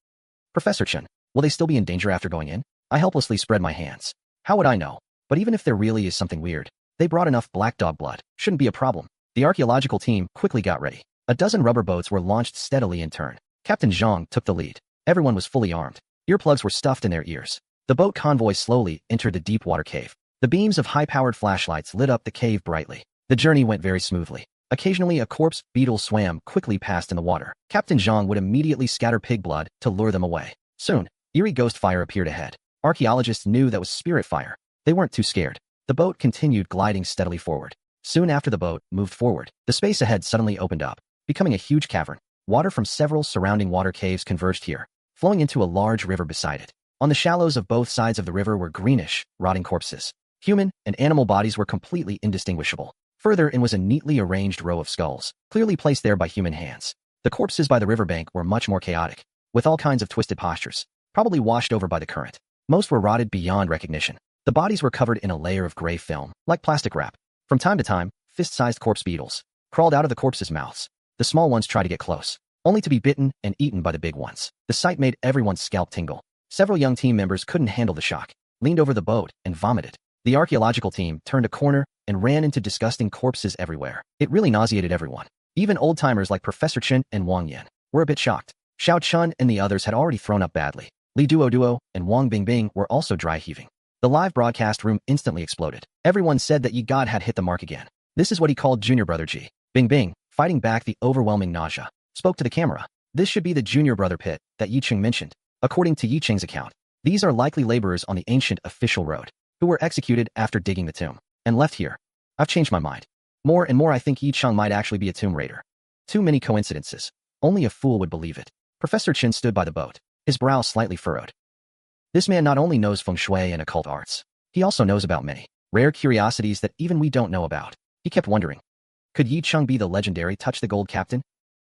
Professor Chen, will they still be in danger after going in? I helplessly spread my hands. How would I know? But even if there really is something weird, they brought enough black dog blood. Shouldn't be a problem. The archaeological team quickly got ready. A dozen rubber boats were launched steadily in turn. Captain Zhang took the lead. Everyone was fully armed. Earplugs were stuffed in their ears. The boat convoy slowly entered the deep water cave. The beams of high-powered flashlights lit up the cave brightly. The journey went very smoothly. Occasionally a corpse beetle swam quickly past in the water. Captain Zhang would immediately scatter pig blood to lure them away. Soon, eerie ghost fire appeared ahead. Archaeologists knew that was spirit fire. They weren't too scared. The boat continued gliding steadily forward. Soon after the boat moved forward, the space ahead suddenly opened up, becoming a huge cavern. Water from several surrounding water caves converged here, flowing into a large river beside it. On the shallows of both sides of the river were greenish, rotting corpses. Human and animal bodies were completely indistinguishable. Further in was a neatly arranged row of skulls, clearly placed there by human hands. The corpses by the riverbank were much more chaotic, with all kinds of twisted postures, probably washed over by the current. Most were rotted beyond recognition. The bodies were covered in a layer of gray film, like plastic wrap. From time to time, fist-sized corpse beetles crawled out of the corpses' mouths. The small ones tried to get close, only to be bitten and eaten by the big ones. The sight made everyone's scalp tingle. Several young team members couldn't handle the shock, leaned over the boat, and vomited. The archaeological team turned a corner and ran into disgusting corpses everywhere. It really nauseated everyone. Even old-timers like Professor Chen and Wang Yan were a bit shocked. Xiao Chun and the others had already thrown up badly. Li Duoduo and Wang Bingbing were also dry heaving. The live broadcast room instantly exploded. Everyone said that Yi God had hit the mark again. This is what he called Junior Brother G. Bingbing, fighting back the overwhelming nausea, spoke to the camera. This should be the Junior Brother pit that Yi Cheng mentioned. According to Yi Cheng's account, these are likely laborers on the ancient official road, who were executed after digging the tomb, and left here. I've changed my mind. More and more I think Yi Cheng might actually be a tomb raider. Too many coincidences. Only a fool would believe it. Professor Chen stood by the boat, his brow slightly furrowed. This man not only knows Fengshui and occult arts, he also knows about many rare curiosities that even we don't know about. He kept wondering, could Yi Cheng be the legendary Touch the Gold captain?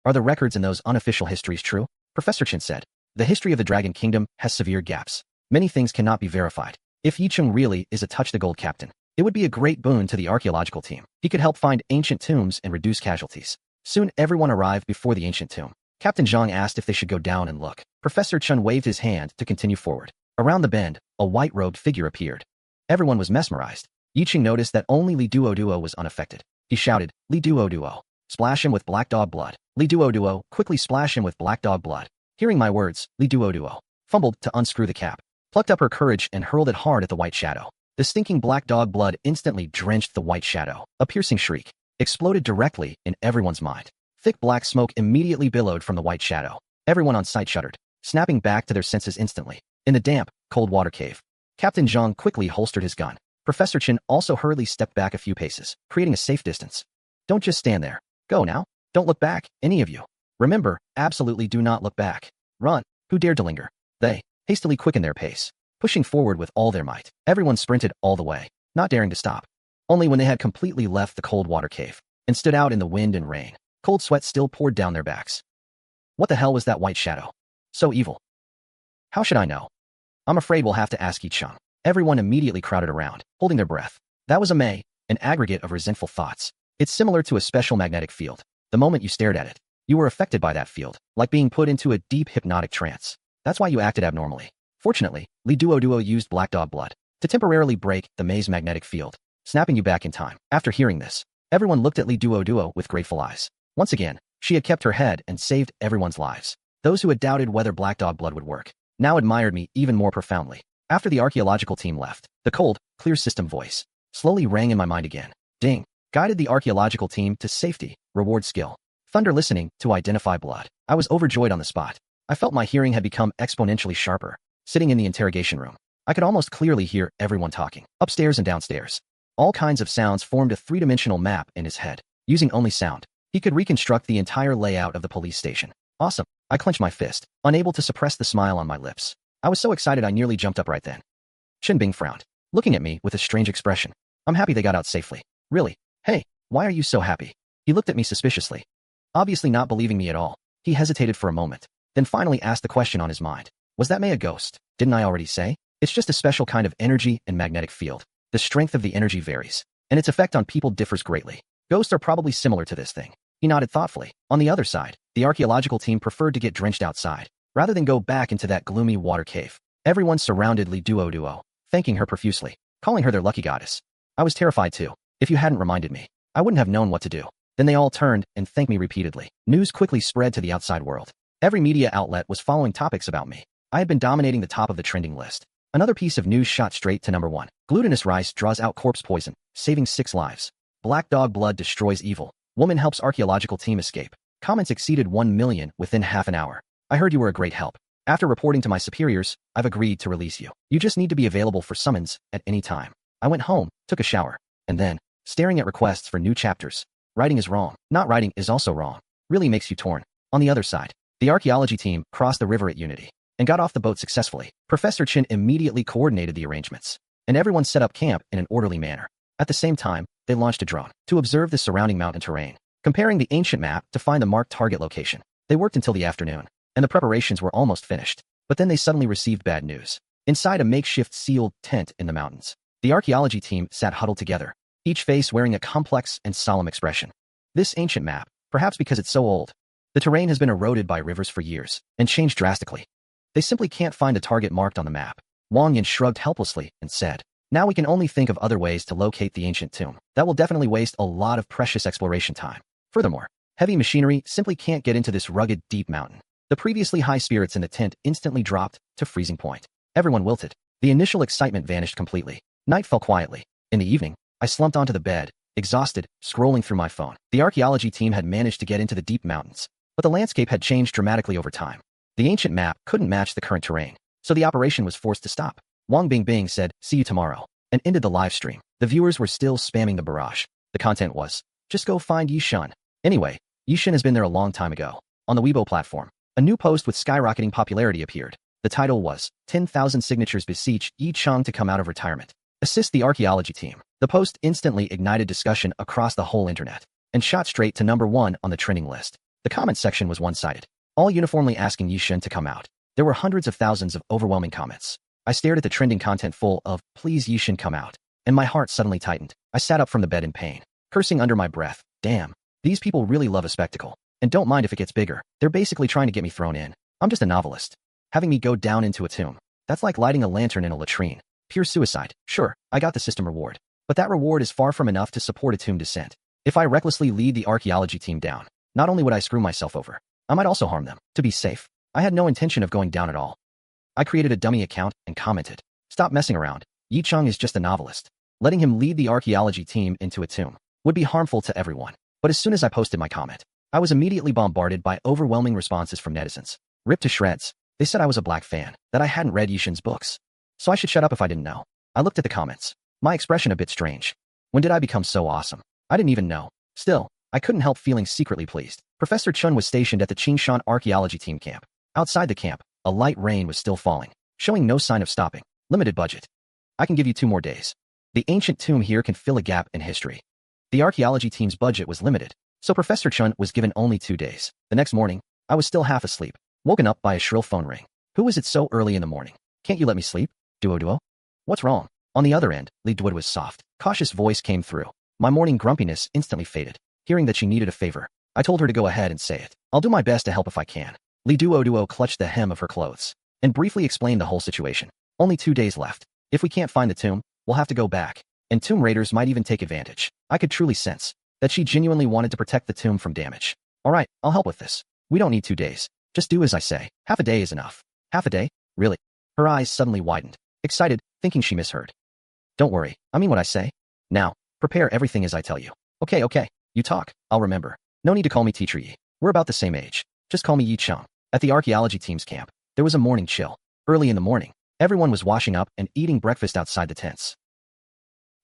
Are the records in those unofficial histories true? Professor Chen said, the history of the Dragon Kingdom has severe gaps. Many things cannot be verified. If Yi Cheng really is a Touch the Gold captain, it would be a great boon to the archaeological team. He could help find ancient tombs and reduce casualties. Soon everyone arrived before the ancient tomb. Captain Zhang asked if they should go down and look. Professor Chen waved his hand to continue forward. Around the bend, a white-robed figure appeared. Everyone was mesmerized. Yi Cheng noticed that only Li Duoduo was unaffected. He shouted, Li Duoduo, splash him with black dog blood. Li Duoduo, quickly splash him with black dog blood. Hearing my words, Li Duoduo fumbled to unscrew the cap, plucked up her courage and hurled it hard at the white shadow. The stinking black dog blood instantly drenched the white shadow. A piercing shriek exploded directly in everyone's mind. Thick black smoke immediately billowed from the white shadow. Everyone on site shuddered, snapping back to their senses instantly. In the damp, cold water cave, Captain Zhang quickly holstered his gun. Professor Chen also hurriedly stepped back a few paces, creating a safe distance. Don't just stand there. Go now. Don't look back, any of you. Remember, absolutely do not look back. Run. Who dared to linger? They hastily quickened their pace, pushing forward with all their might. Everyone sprinted all the way, not daring to stop. Only when they had completely left the cold water cave and stood out in the wind and rain, cold sweat still poured down their backs. What the hell was that white shadow? So evil. How should I know? I'm afraid we'll have to ask Yi Cheng. Everyone immediately crowded around, holding their breath. That was a May, an aggregate of resentful thoughts. It's similar to a special magnetic field. The moment you stared at it, you were affected by that field, like being put into a deep hypnotic trance. That's why you acted abnormally. Fortunately, Li Duoduo used black dog blood to temporarily break the May's magnetic field, snapping you back in time. After hearing this, everyone looked at Li Duoduo with grateful eyes. Once again, she had kept her head and saved everyone's lives. Those who had doubted whether black dog blood would work now admired me even more profoundly. After the archaeological team left, the cold, clear system voice slowly rang in my mind again. Ding. Guided the archaeological team to safety, reward skill. Thunder-Listening to identify blood. I was overjoyed on the spot. I felt my hearing had become exponentially sharper. Sitting in the interrogation room, I could almost clearly hear everyone talking, upstairs and downstairs. All kinds of sounds formed a three-dimensional map in his head. Using only sound, He could reconstruct the entire layout of the police station. Awesome. I clenched my fist, unable to suppress the smile on my lips. I was so excited I nearly jumped up right then. Chen Bing frowned, looking at me with a strange expression. I'm happy they got out safely. Really? Hey, why are you so happy? He looked at me suspiciously, obviously not believing me at all. He hesitated for a moment, then finally asked the question on his mind. Was that May a ghost? Didn't I already say? It's just a special kind of energy and magnetic field. The strength of the energy varies, and its effect on people differs greatly. Ghosts are probably similar to this thing. He nodded thoughtfully. On the other side, the archaeological team preferred to get drenched outside, rather than go back into that gloomy water cave. Everyone surrounded Duoduo, thanking her profusely, calling her their lucky goddess. I was terrified too. If you hadn't reminded me, I wouldn't have known what to do. Then they all turned and thanked me repeatedly. News quickly spread to the outside world. Every media outlet was following topics about me. I had been dominating the top of the trending list. Another piece of news shot straight to number 1. Glutinous rice draws out corpse poison, saving 6 lives. Black dog blood destroys evil. Woman helps archaeological team escape. Comments exceeded 1 million within half an hour. I heard you were a great help. After reporting to my superiors, I've agreed to release you. You just need to be available for summons at any time. I went home, took a shower, and then, staring at requests for new chapters. Writing is wrong. Not writing is also wrong. Really makes you torn. On the other side, the archaeology team crossed the river at Unity and got off the boat successfully. Professor Chen immediately coordinated the arrangements, and everyone set up camp in an orderly manner. At the same time, they launched a drone to observe the surrounding mountain terrain, comparing the ancient map to find the marked target location. They worked until the afternoon, and the preparations were almost finished. But then they suddenly received bad news. Inside a makeshift sealed tent in the mountains, the archaeology team sat huddled together, each face wearing a complex and solemn expression. This ancient map, perhaps because it's so old, the terrain has been eroded by rivers for years and changed drastically. They simply can't find a target marked on the map. Wang Yin shrugged helplessly and said, now we can only think of other ways to locate the ancient tomb. That will definitely waste a lot of precious exploration time. Furthermore, heavy machinery simply can't get into this rugged, deep mountain. The previously high spirits in the tent instantly dropped to freezing point. Everyone wilted. The initial excitement vanished completely. Night fell quietly. In the evening, I slumped onto the bed, exhausted, scrolling through my phone. The archaeology team had managed to get into the deep mountains, but the landscape had changed dramatically over time. The ancient map couldn't match the current terrain, so the operation was forced to stop. Wang Bingbing said, see you tomorrow, and ended the live stream. The viewers were still spamming the barrage. The content was, just go find Yishan. Anyway, Yishan has been there a long time ago. On the Weibo platform, a new post with skyrocketing popularity appeared. The title was, 10,000 signatures beseech Yi Chang to come out of retirement. Assist the archaeology team. The post instantly ignited discussion across the whole internet and shot straight to number 1 on the trending list. The comment section was one-sided, all uniformly asking Yishan to come out. There were hundreds of thousands of overwhelming comments. I stared at the trending content full of, please Yishan come out, and my heart suddenly tightened. I sat up from the bed in pain, cursing under my breath. Damn, these people really love a spectacle, and don't mind if it gets bigger. They're basically trying to get me thrown in. I'm just a novelist. Having me go down into a tomb, that's like lighting a lantern in a latrine. Pure suicide. Sure, I got the system reward, but that reward is far from enough to support a tomb descent. If I recklessly lead the archaeology team down, not only would I screw myself over, I might also harm them. To be safe, I had no intention of going down at all. I created a dummy account and commented, stop messing around. Yi Chang is just a novelist. Letting him lead the archaeology team into a tomb would be harmful to everyone. But as soon as I posted my comment, I was immediately bombarded by overwhelming responses from netizens. Ripped to shreds. They said I was a black fan, that I hadn't read Yishan's books, so I should shut up if I didn't know. I looked at the comments, my expression a bit strange. When did I become so awesome? I didn't even know. Still, I couldn't help feeling secretly pleased. Professor Chun was stationed at the Qingshan archaeology team camp. Outside the camp, a light rain was still falling, showing no sign of stopping. Limited budget. I can give you 2 more days. The ancient tomb here can fill a gap in history. The archaeology team's budget was limited, so Professor Chun was given only 2 days. The next morning, I was still half asleep, woken up by a shrill phone ring. Who is it so early in the morning? Can't you let me sleep? Duoduo? What's wrong? On the other end, Li Duoduo's soft, cautious voice came through. My morning grumpiness instantly faded. Hearing that she needed a favor, I told her to go ahead and say it. I'll do my best to help if I can. Li Duoduo clutched the hem of her clothes and briefly explained the whole situation. Only 2 days left. If we can't find the tomb, we'll have to go back, and tomb raiders might even take advantage. I could truly sense that she genuinely wanted to protect the tomb from damage. All right, I'll help with this. We don't need 2 days. Just do as I say. Half a day is enough. Half a day? Really? Her eyes suddenly widened, excited, thinking she misheard. Don't worry, I mean what I say. Now, prepare everything as I tell you. Okay, you talk, I'll remember. No need to call me Teacher Yi. We're about the same age. Just call me Yi Chang. At the archaeology team's camp, there was a morning chill. Early in the morning, everyone was washing up and eating breakfast outside the tents.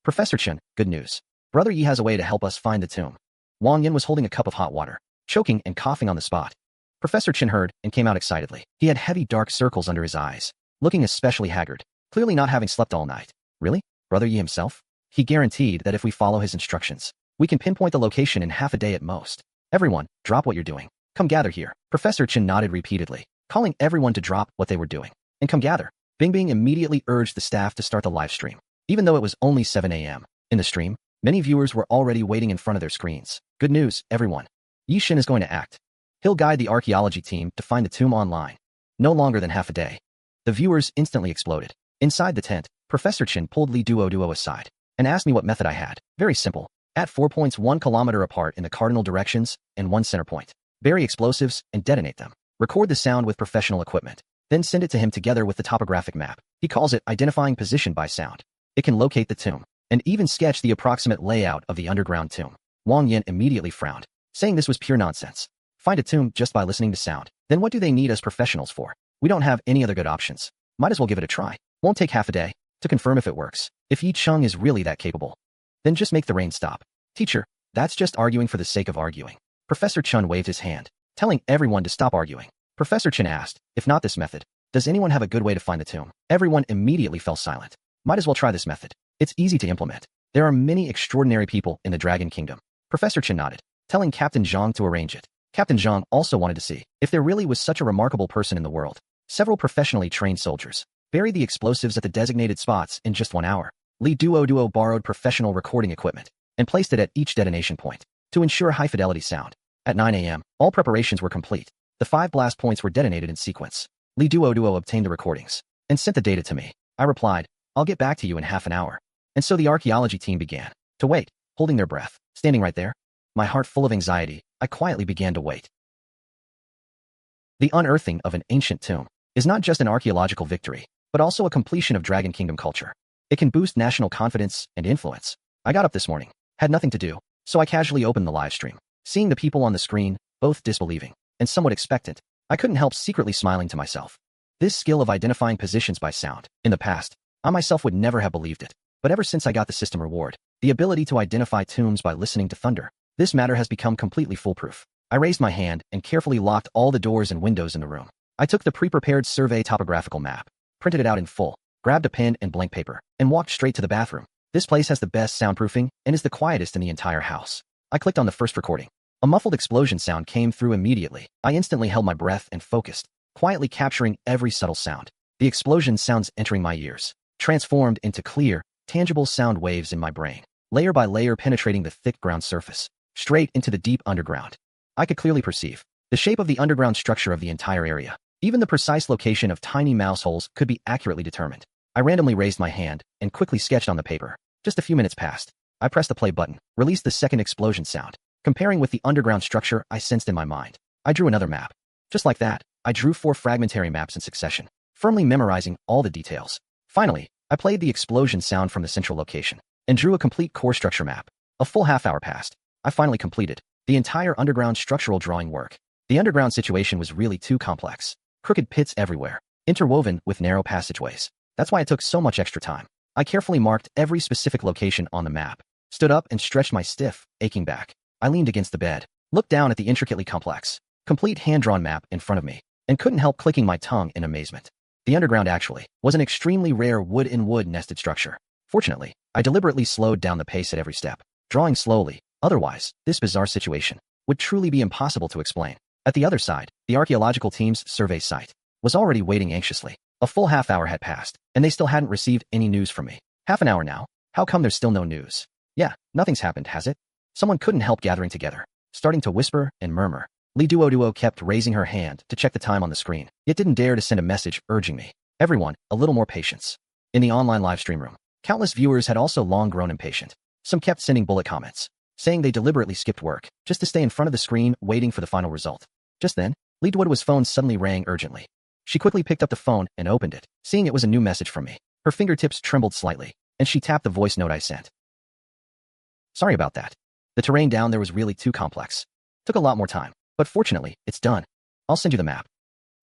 Professor Chen, good news. Brother Yi has a way to help us find the tomb. Wang Yin was holding a cup of hot water, choking and coughing on the spot. Professor Chen heard and came out excitedly. He had heavy dark circles under his eyes, looking especially haggard, clearly not having slept all night. Really? Brother Yi himself? He guaranteed that if we follow his instructions, we can pinpoint the location in half a day at most. Everyone, drop what you're doing. Come gather here. Professor Chen nodded repeatedly, calling everyone to drop what they were doing and come gather. Bing Bing immediately urged the staff to start the live stream. Even though it was only 7 a.m. in the stream, many viewers were already waiting in front of their screens. Good news, everyone. Yi Xin is going to act. He'll guide the archaeology team to find the tomb online. No longer than half a day. The viewers instantly exploded. Inside the tent, Professor Chen pulled Li Duoduo aside and asked me what method I had. Very simple. At 4 points 1 kilometer apart in the cardinal directions and 1 center point. Bury explosives and detonate them. Record the sound with professional equipment. Then send it to him together with the topographic map. He calls it identifying position by sound. It can locate the tomb and even sketch the approximate layout of the underground tomb. Wang Yin immediately frowned, saying this was pure nonsense. Find a tomb just by listening to sound. Then what do they need us professionals for? We don't have any other good options. Might as well give it a try. Won't take half a day to confirm if it works. If Yi Cheng is really that capable, then just make the rain stop. Teacher, that's just arguing for the sake of arguing. Professor Chen waved his hand, telling everyone to stop arguing. Professor Chen asked, if not this method, does anyone have a good way to find the tomb? Everyone immediately fell silent. Might as well try this method. It's easy to implement. There are many extraordinary people in the Dragon Kingdom. Professor Chen nodded, telling Captain Zhang to arrange it. Captain Zhang also wanted to see if there really was such a remarkable person in the world. Several professionally trained soldiers buried the explosives at the designated spots in just 1 hour. Li Duoduo borrowed professional recording equipment and placed it at each detonation point to ensure high-fidelity sound. At 9 a.m., all preparations were complete. The 5 blast points were detonated in sequence. Li Duoduo obtained the recordings and sent the data to me. I replied, I'll get back to you in half an hour. And so the archaeology team began to wait, holding their breath, standing right there. My heart full of anxiety, I quietly began to wait. The unearthing of an ancient tomb is not just an archaeological victory, but also a completion of Dragon Kingdom culture. It can boost national confidence and influence. I got up this morning, had nothing to do, so I casually opened the live stream. Seeing the people on the screen, both disbelieving and somewhat expectant, I couldn't help secretly smiling to myself. This skill of identifying positions by sound, in the past, I myself would never have believed it. But ever since I got the system reward, the ability to identify tombs by listening to thunder, this matter has become completely foolproof. I raised my hand and carefully locked all the doors and windows in the room. I took the pre-prepared survey topographical map, printed it out in full, grabbed a pen and blank paper, and walked straight to the bathroom. This place has the best soundproofing and is the quietest in the entire house. I clicked on the first recording. A muffled explosion sound came through immediately. I instantly held my breath and focused, quietly capturing every subtle sound. The explosion sounds entering my ears transformed into clear, tangible sound waves in my brain, layer by layer penetrating the thick ground surface, straight into the deep underground. I could clearly perceive the shape of the underground structure of the entire area. Even the precise location of tiny mouse holes could be accurately determined. I randomly raised my hand and quickly sketched on the paper. Just a few minutes passed. I pressed the play button, released the second explosion sound. Comparing with the underground structure I sensed in my mind, I drew another map. Just like that, I drew 4 fragmentary maps in succession, firmly memorizing all the details. Finally, I played the explosion sound from the central location and drew a complete core structure map. A full half-hour passed. I finally completed the entire underground structural drawing work. The underground situation was really too complex. Crooked pits everywhere, interwoven with narrow passageways. That's why it took so much extra time. I carefully marked every specific location on the map, stood up and stretched my stiff, aching back. I leaned against the bed, looked down at the intricately complex, complete hand-drawn map in front of me, and couldn't help clicking my tongue in amazement. The underground actually was an extremely rare wood-in-wood nested structure. Fortunately, I deliberately slowed down the pace at every step, drawing slowly. Otherwise, this bizarre situation would truly be impossible to explain. At the other side, the archaeological team's survey site was already waiting anxiously. A full half-hour had passed, and they still hadn't received any news from me. Half an hour now? How come there's still no news? Yeah, nothing's happened, has it? Someone couldn't help gathering together, starting to whisper and murmur. Li Duoduo kept raising her hand to check the time on the screen, yet didn't dare to send a message urging me. Everyone, a little more patience. In the online live stream room, countless viewers had also long grown impatient. Some kept sending bullet comments, saying they deliberately skipped work, just to stay in front of the screen waiting for the final result. Just then, Li Duoduo's phone suddenly rang urgently. She quickly picked up the phone and opened it, seeing it was a new message from me. Her fingertips trembled slightly, and she tapped the voice note I sent. Sorry about that. The terrain down there was really too complex. Took a lot more time, but fortunately, it's done. I'll send you the map.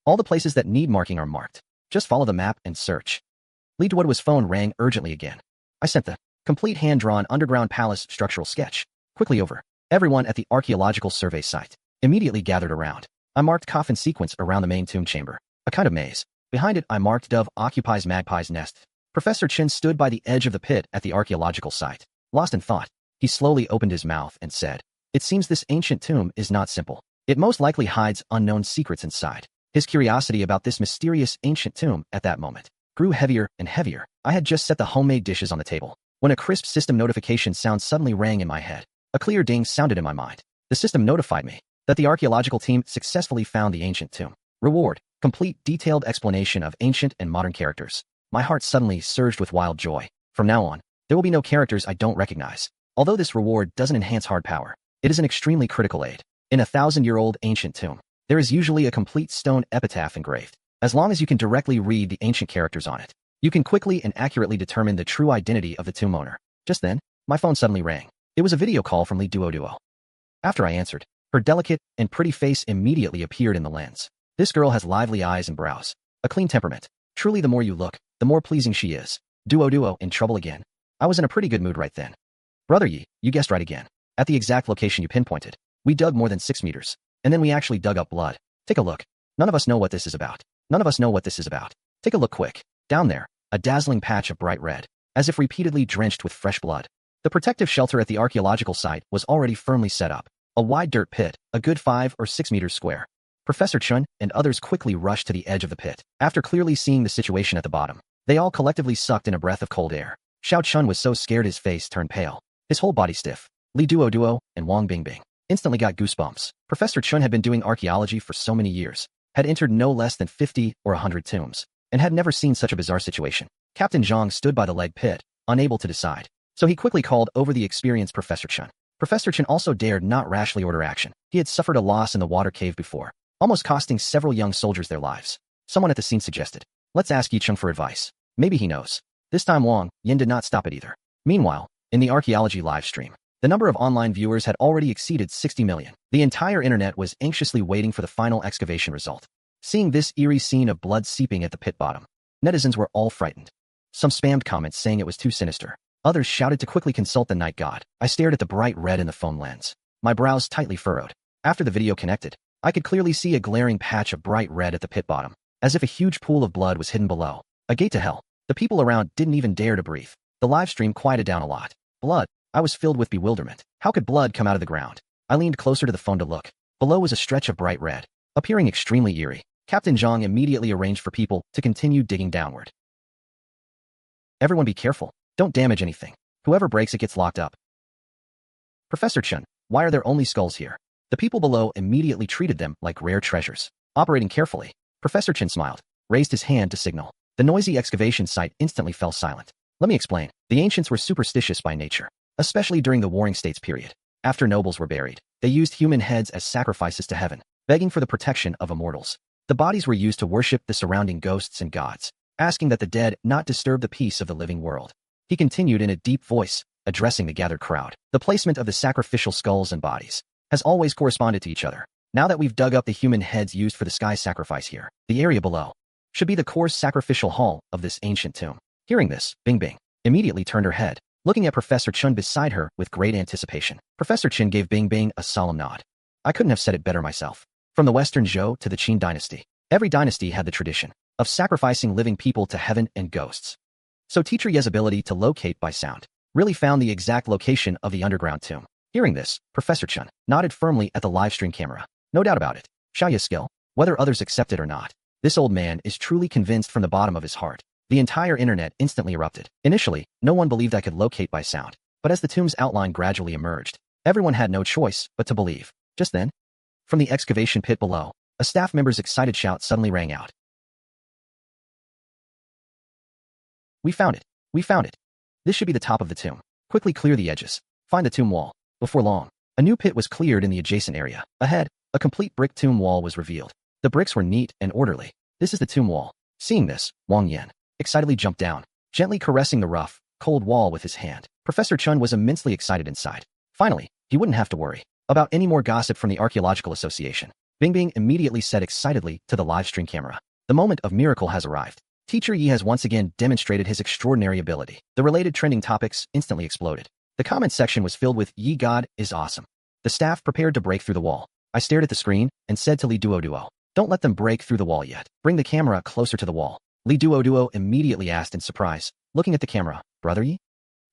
All the places that need marking are marked. Just follow the map and search. Li Duoduo's phone rang urgently again. I sent the complete hand-drawn underground palace structural sketch quickly over. Everyone at the archaeological survey site immediately gathered around. I marked coffin sequence around the main tomb chamber, a kind of maze. Behind it, I marked dove occupies magpie's nest. Professor Chen stood by the edge of the pit at the archaeological site. Lost in thought, he slowly opened his mouth and said, "It seems this ancient tomb is not simple. It most likely hides unknown secrets inside." His curiosity about this mysterious ancient tomb at that moment grew heavier and heavier. I had just set the homemade dishes on the table when a crisp system notification sound suddenly rang in my head. A clear ding sounded in my mind. The system notified me that the archaeological team successfully found the ancient tomb. Reward: complete detailed explanation of ancient and modern characters. My heart suddenly surged with wild joy. From now on, there will be no characters I don't recognize. Although this reward doesn't enhance hard power, it is an extremely critical aid. In a 1,000-year-old ancient tomb, there is usually a complete stone epitaph engraved. As long as you can directly read the ancient characters on it, you can quickly and accurately determine the true identity of the tomb owner. Just then, my phone suddenly rang. It was a video call from Duoduo. After I answered, her delicate and pretty face immediately appeared in the lens. This girl has lively eyes and brows, a clean temperament. Truly, the more you look, the more pleasing she is. Duoduo in trouble again. I was in a pretty good mood right then. Brother Yi, you guessed right again. At the exact location you pinpointed, we dug more than 6 meters, and then we actually dug up blood. Take a look. None of us know what this is about. None of us know what this is about. Take a look quick. Down there, a dazzling patch of bright red, as if repeatedly drenched with fresh blood. The protective shelter at the archaeological site was already firmly set up. A wide dirt pit, a good 5 or 6 meters square. Professor Chen and others quickly rushed to the edge of the pit. After clearly seeing the situation at the bottom, they all collectively sucked in a breath of cold air. Xiao Chun was so scared his face turned pale, his whole body stiff. Li Duoduo and Wang Bingbing instantly got goosebumps. Professor Chen had been doing archaeology for so many years, had entered no less than 50 or 100 tombs, and had never seen such a bizarre situation. Captain Zhang stood by the leg pit, unable to decide. So he quickly called over the experienced Professor Chen. Professor Chen also dared not rashly order action. He had suffered a loss in the water cave before, almost costing several young soldiers their lives. Someone at the scene suggested, "Let's ask Yi Cheng for advice. Maybe he knows." This time Wang Yin did not stop it either. Meanwhile, in the archaeology live stream, the number of online viewers had already exceeded 60 million. The entire internet was anxiously waiting for the final excavation result. Seeing this eerie scene of blood seeping at the pit bottom, netizens were all frightened. Some spammed comments saying it was too sinister. Others shouted to quickly consult the night god. I stared at the bright red in the phone lens, my brows tightly furrowed. After the video connected, I could clearly see a glaring patch of bright red at the pit bottom, as if a huge pool of blood was hidden below. A gate to hell. The people around didn't even dare to breathe. The live stream quieted down a lot. Blood. I was filled with bewilderment. How could blood come out of the ground? I leaned closer to the phone to look. Below was a stretch of bright red, appearing extremely eerie. Captain Zhang immediately arranged for people to continue digging downward. Everyone be careful. Don't damage anything. Whoever breaks it gets locked up. Professor Chen, why are there only skulls here? The people below immediately treated them like rare treasures. Operating carefully, Professor Chen smiled, raised his hand to signal. The noisy excavation site instantly fell silent. Let me explain. The ancients were superstitious by nature, especially during the Warring States period. After nobles were buried, they used human heads as sacrifices to heaven, begging for the protection of immortals. The bodies were used to worship the surrounding ghosts and gods, asking that the dead not disturb the peace of the living world. He continued in a deep voice, addressing the gathered crowd. The placement of the sacrificial skulls and bodies has always corresponded to each other. Now that we've dug up the human heads used for the sky sacrifice here, the area below should be the coarse sacrificial hall of this ancient tomb. Hearing this, Bing Bing immediately turned her head, looking at Professor Chen beside her with great anticipation. Professor Chen gave Bing Bing a solemn nod. I couldn't have said it better myself. From the Western Zhou to the Qin dynasty, every dynasty had the tradition of sacrificing living people to heaven and ghosts. So Teacher Ye's ability to locate by sound really found the exact location of the underground tomb. Hearing this, Professor Chen nodded firmly at the livestream camera. No doubt about it. Xiao Ye's skill, whether others accept it or not. This old man is truly convinced from the bottom of his heart. The entire internet instantly erupted. Initially, no one believed I could locate by sound, but as the tomb's outline gradually emerged, everyone had no choice but to believe. Just then, from the excavation pit below, a staff member's excited shout suddenly rang out. We found it. We found it. This should be the top of the tomb. Quickly clear the edges. Find the tomb wall. Before long, a new pit was cleared in the adjacent area. Ahead, a complete brick tomb wall was revealed. The bricks were neat and orderly. This is the tomb wall. Seeing this, Wang Yan excitedly jumped down, gently caressing the rough, cold wall with his hand. Professor Chen was immensely excited inside. Finally, he wouldn't have to worry about any more gossip from the Archaeological Association. Bing Bing immediately said excitedly to the livestream camera, "The moment of miracle has arrived. Teacher Yi has once again demonstrated his extraordinary ability." The related trending topics instantly exploded. The comment section was filled with "Yi God is awesome. The staff prepared to break through the wall. I stared at the screen and said to Li Duoduo, "Don't let them break through the wall yet. Bring the camera closer to the wall." Li Duoduo immediately asked in surprise, looking at the camera, "Brother Yi?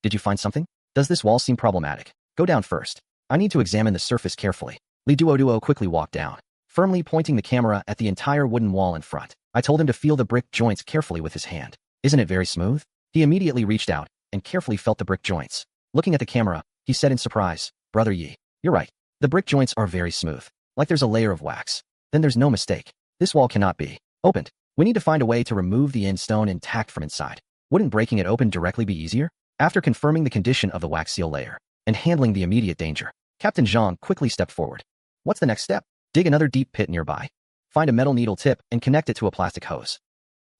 Did you find something? Does this wall seem problematic? Go down first. I need to examine the surface carefully." Li Duoduo quickly walked down, firmly pointing the camera at the entire wooden wall in front. I told him to feel the brick joints carefully with his hand. "Isn't it very smooth?" He immediately reached out and carefully felt the brick joints. Looking at the camera, he said in surprise, "Brother Yi, you're right. The brick joints are very smooth, like there's a layer of wax. Then there's no mistake. This wall cannot be opened. We need to find a way to remove the end stone intact from inside. Wouldn't breaking it open directly be easier?" After confirming the condition of the wax seal layer and handling the immediate danger, Captain Zhang quickly stepped forward. "What's the next step?" "Dig another deep pit nearby. Find a metal needle tip and connect it to a plastic hose.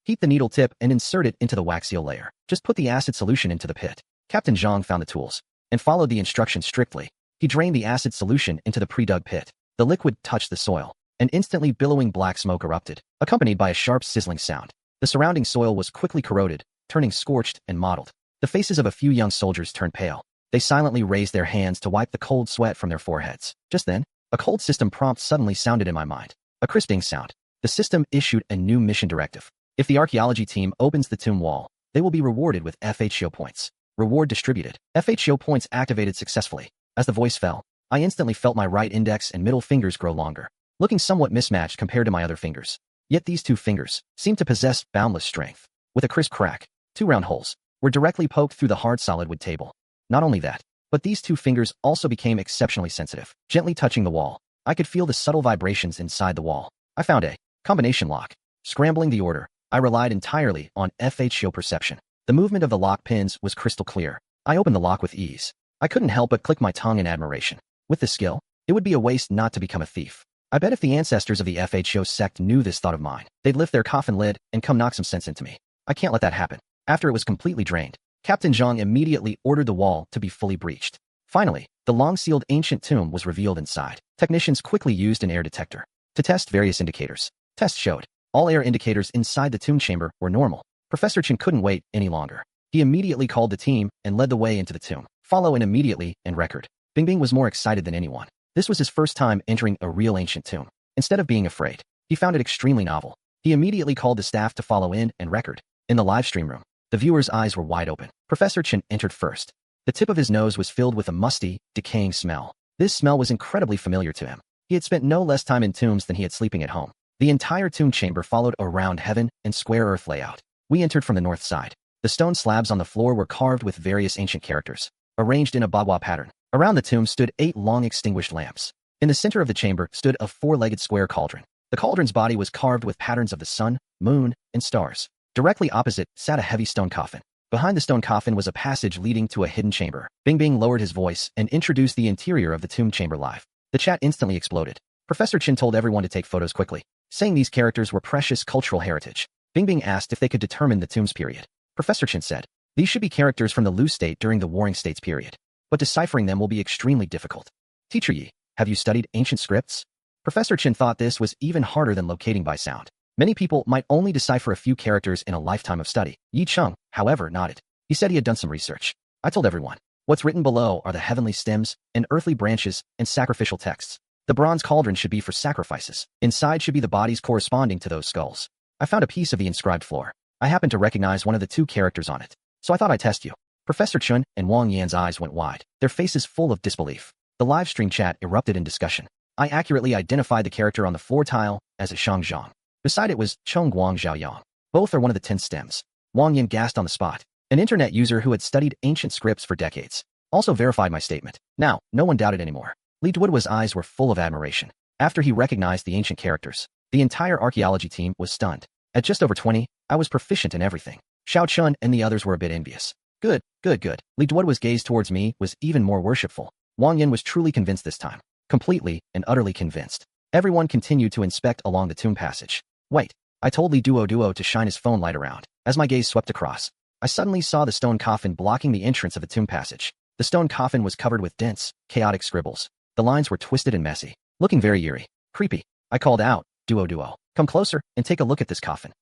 Heat the needle tip and insert it into the wax seal layer. Just put the acid solution into the pit." Captain Zhang found the tools and followed the instructions strictly. He drained the acid solution into the pre-dug pit. The liquid touched the soil, and instantly billowing black smoke erupted, accompanied by a sharp sizzling sound. The surrounding soil was quickly corroded, turning scorched and mottled. The faces of a few young soldiers turned pale. They silently raised their hands to wipe the cold sweat from their foreheads. Just then, a cold system prompt suddenly sounded in my mind. A crisping sound. The system issued a new mission directive. If the archaeology team opens the tomb wall, they will be rewarded with FHO points. Reward distributed. FHO points activated successfully. As the voice fell, I instantly felt my right index and middle fingers grow longer, looking somewhat mismatched compared to my other fingers. Yet these two fingers seemed to possess boundless strength. With a crisp crack, two round holes were directly poked through the hard solid wood table. Not only that, but these two fingers also became exceptionally sensitive. Gently touching the wall, I could feel the subtle vibrations inside the wall. I found a combination lock. Scrambling the order, I relied entirely on FHO perception. The movement of the lock pins was crystal clear. I opened the lock with ease. I couldn't help but click my tongue in admiration. With this skill, it would be a waste not to become a thief. I bet if the ancestors of the FHO sect knew this thought of mine, they'd lift their coffin lid and come knock some sense into me. I can't let that happen. After it was completely drained, Captain Zhang immediately ordered the wall to be fully breached. Finally, the long-sealed ancient tomb was revealed inside. Technicians quickly used an air detector to test various indicators. Tests showed all air indicators inside the tomb chamber were normal. Professor Chen couldn't wait any longer. He immediately called the team and led the way into the tomb. Follow in immediately and record. Bingbing was more excited than anyone. This was his first time entering a real ancient tomb. Instead of being afraid, he found it extremely novel. He immediately called the staff to follow in and record. In the live stream room, the viewers' eyes were wide open. Professor Chen entered first. The tip of his nose was filled with a musty, decaying smell. This smell was incredibly familiar to him. He had spent no less time in tombs than he had sleeping at home. The entire tomb chamber followed a round heaven and square earth layout. We entered from the north side. The stone slabs on the floor were carved with various ancient characters, arranged in a bagua pattern. Around the tomb stood 8 long extinguished lamps. In the center of the chamber stood a 4-legged square cauldron. The cauldron's body was carved with patterns of the sun, moon, and stars. Directly opposite sat a heavy stone coffin. Behind the stone coffin was a passage leading to a hidden chamber. Bingbing lowered his voice and introduced the interior of the tomb chamber live. The chat instantly exploded. Professor Chen told everyone to take photos quickly, saying these characters were precious cultural heritage. Bingbing asked if they could determine the tomb's period. Professor Chen said, "These should be characters from the Lu state during the Warring States period, but deciphering them will be extremely difficult." "Teacher Yi, have you studied ancient scripts?" Professor Chen thought this was even harder than locating by sound. Many people might only decipher a few characters in a lifetime of study. Yi Cheng, however, nodded. He said he had done some research. I told everyone. What's written below are the heavenly stems and earthly branches and sacrificial texts. The bronze cauldron should be for sacrifices. Inside should be the bodies corresponding to those skulls. I found a piece of the inscribed floor. I happened to recognize one of the 2 characters on it, so I thought I'd test you. Professor Chen and Wang Yan's eyes went wide, their faces full of disbelief. The live stream chat erupted in discussion. I accurately identified the character on the floor tile as a Shang Zhang. Beside it was Cheng Guang Xiaoyang. Both are one of the 10 stems. Wang Yan gasped on the spot. An internet user who had studied ancient scripts for decades also verified my statement. Now, no one doubted anymore. Li Duoduo's eyes were full of admiration. After he recognized the ancient characters, the entire archaeology team was stunned. At just over 20, I was proficient in everything. Xiao Chun and the others were a bit envious. Good, good, good. Li Duoduo's gaze towards me was even more worshipful. Wang Yan was truly convinced this time. Completely and utterly convinced. Everyone continued to inspect along the tomb passage. Wait, I told Li Duoduo to shine his phone light around. As my gaze swept across, I suddenly saw the stone coffin blocking the entrance of the tomb passage. The stone coffin was covered with dense, chaotic scribbles. The lines were twisted and messy, looking very eerie. Creepy. I called out, Duoduo, come closer and take a look at this coffin.